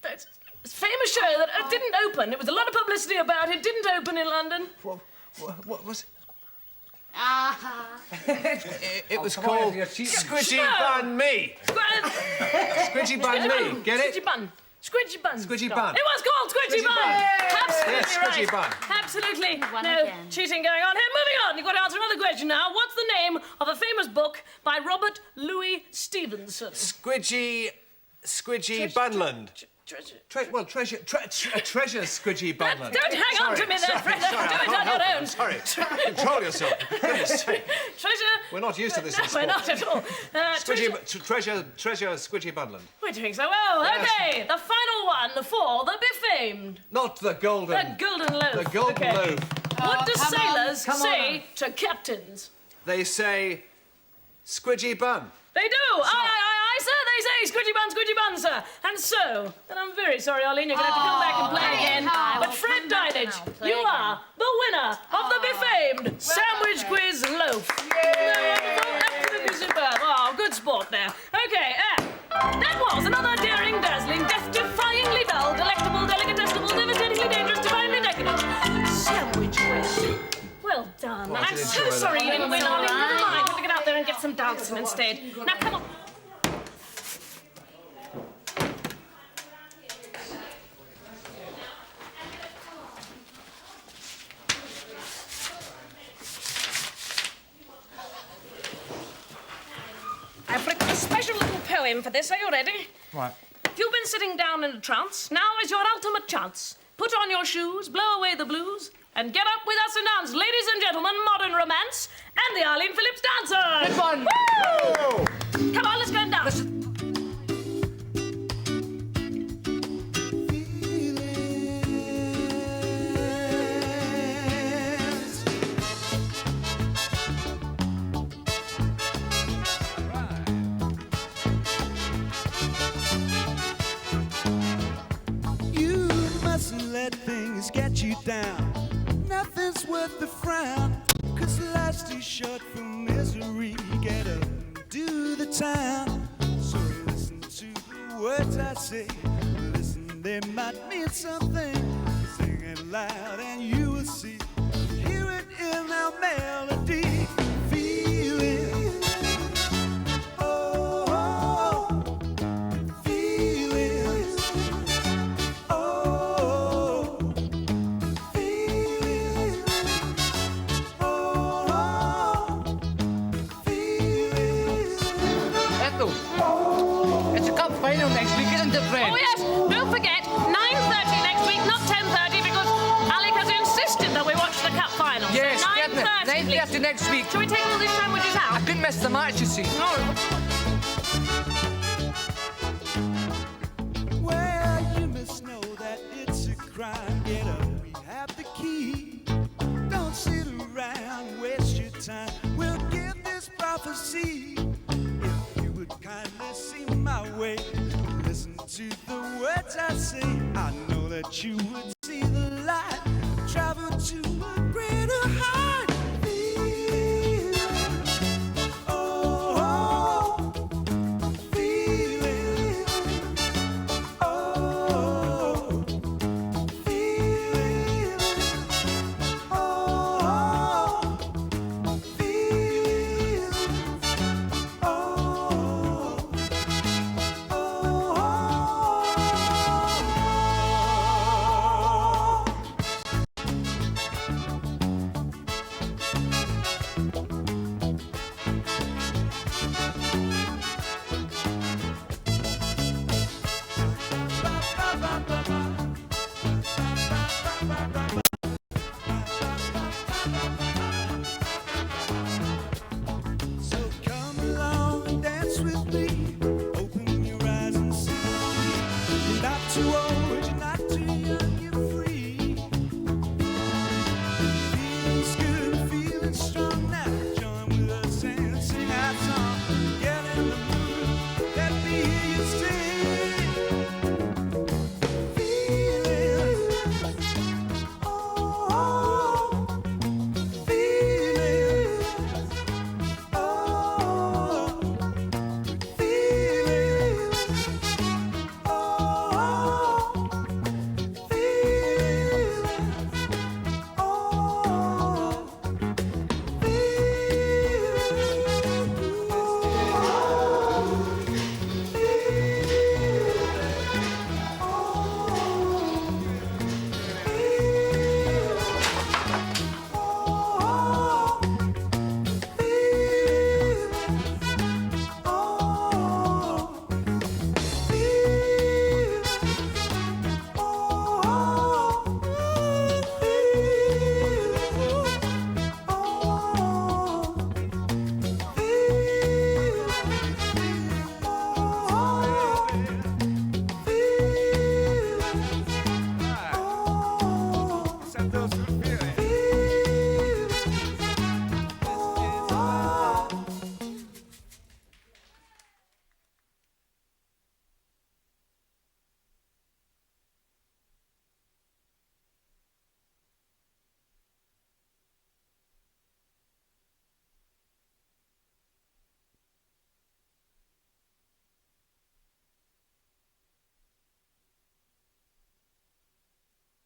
That's a famous show that didn't open. There was a lot of publicity about it. Didn't open in London. What was it was come called on, you're cheating. Squidgy No. Bun Me. Squidgy Bun Me. Get it? Squidgy Bun. Squidgy Bun. Squidgy Scott. Bun. It was called Squidgy Squidgy Bun. Bun. Absolutely Yes, Squidgy right. Bun. Absolutely. won No again. cheating going on here. Moving on. You've got to answer another question now. What's the name of a famous book by Robert Louis Stevenson? Squidgy Bunland. Treasure Squidgy Bunland. Don't hang on to me there, Fred. Sorry, Do I it can't on your help own. it. Sorry. Control yourself. Goodness sake. Treasure. We're not used to this in No, sport. we're not at all. Treasure Squidgy Bunland. We're doing so well. Yes. Okay, the final one for the befamed. Not the golden. The golden loaf. The golden Okay. loaf. What do come on, sailors come say to captains? They say Squidgy Bun. They do. Aye, sir. They say squidgy bun, sir. And so, and I'm very sorry, Arlene, you're going to have to come back and play again. But Fred Dinenage, you are the winner of the befamed sandwich quiz loaf. Absolutely superb. Oh, good sport there. Okay, that was another daring, dazzling, death-defyingly dull, delectable, delicatestible, devastatingly dangerous, divinely decadent sandwich quiz. Well done. Quite I'm an so enjoyment. sorry you didn't win, Arlene. Never Alright. mind. We'll get out there and get some dancing instead. Now, come on. I've written a special little poem for this. Are you ready? Right. If you've been sitting down in a trance, now is your ultimate chance. Put on your shoes, blow away the blues, and get up with us and dance. Ladies and gentlemen, modern romance, and the Arlene Phillips dancer. Good one. Woo! Come on, let's go and dance. You mustn't let things get you down. Nothing's worth the frown. 'Cause life's too short for misery. Get up and do the time. So listen to the words I say. Listen, they might mean something. Sing it loud and you will see. Hear it in our melody. Feel it. Oh, feel it. Oh, feel it. Oh, feel it. Ethel, it's a cup final next week, isn't it, friend? Oh, yes. Don't forget, 9:30 next week, not 10:30, because Alec has insisted that we watch the cup final. Yes, so definitely. 9:30 next week. Shall we take all these sandwiches out? I couldn't miss the match, you see. Well, you must know that it's a crime. Get up, we have the key. Don't sit around, waste your time. We'll give this prophecy. If you would kindly see my way, listen to the words I say. I know that you would.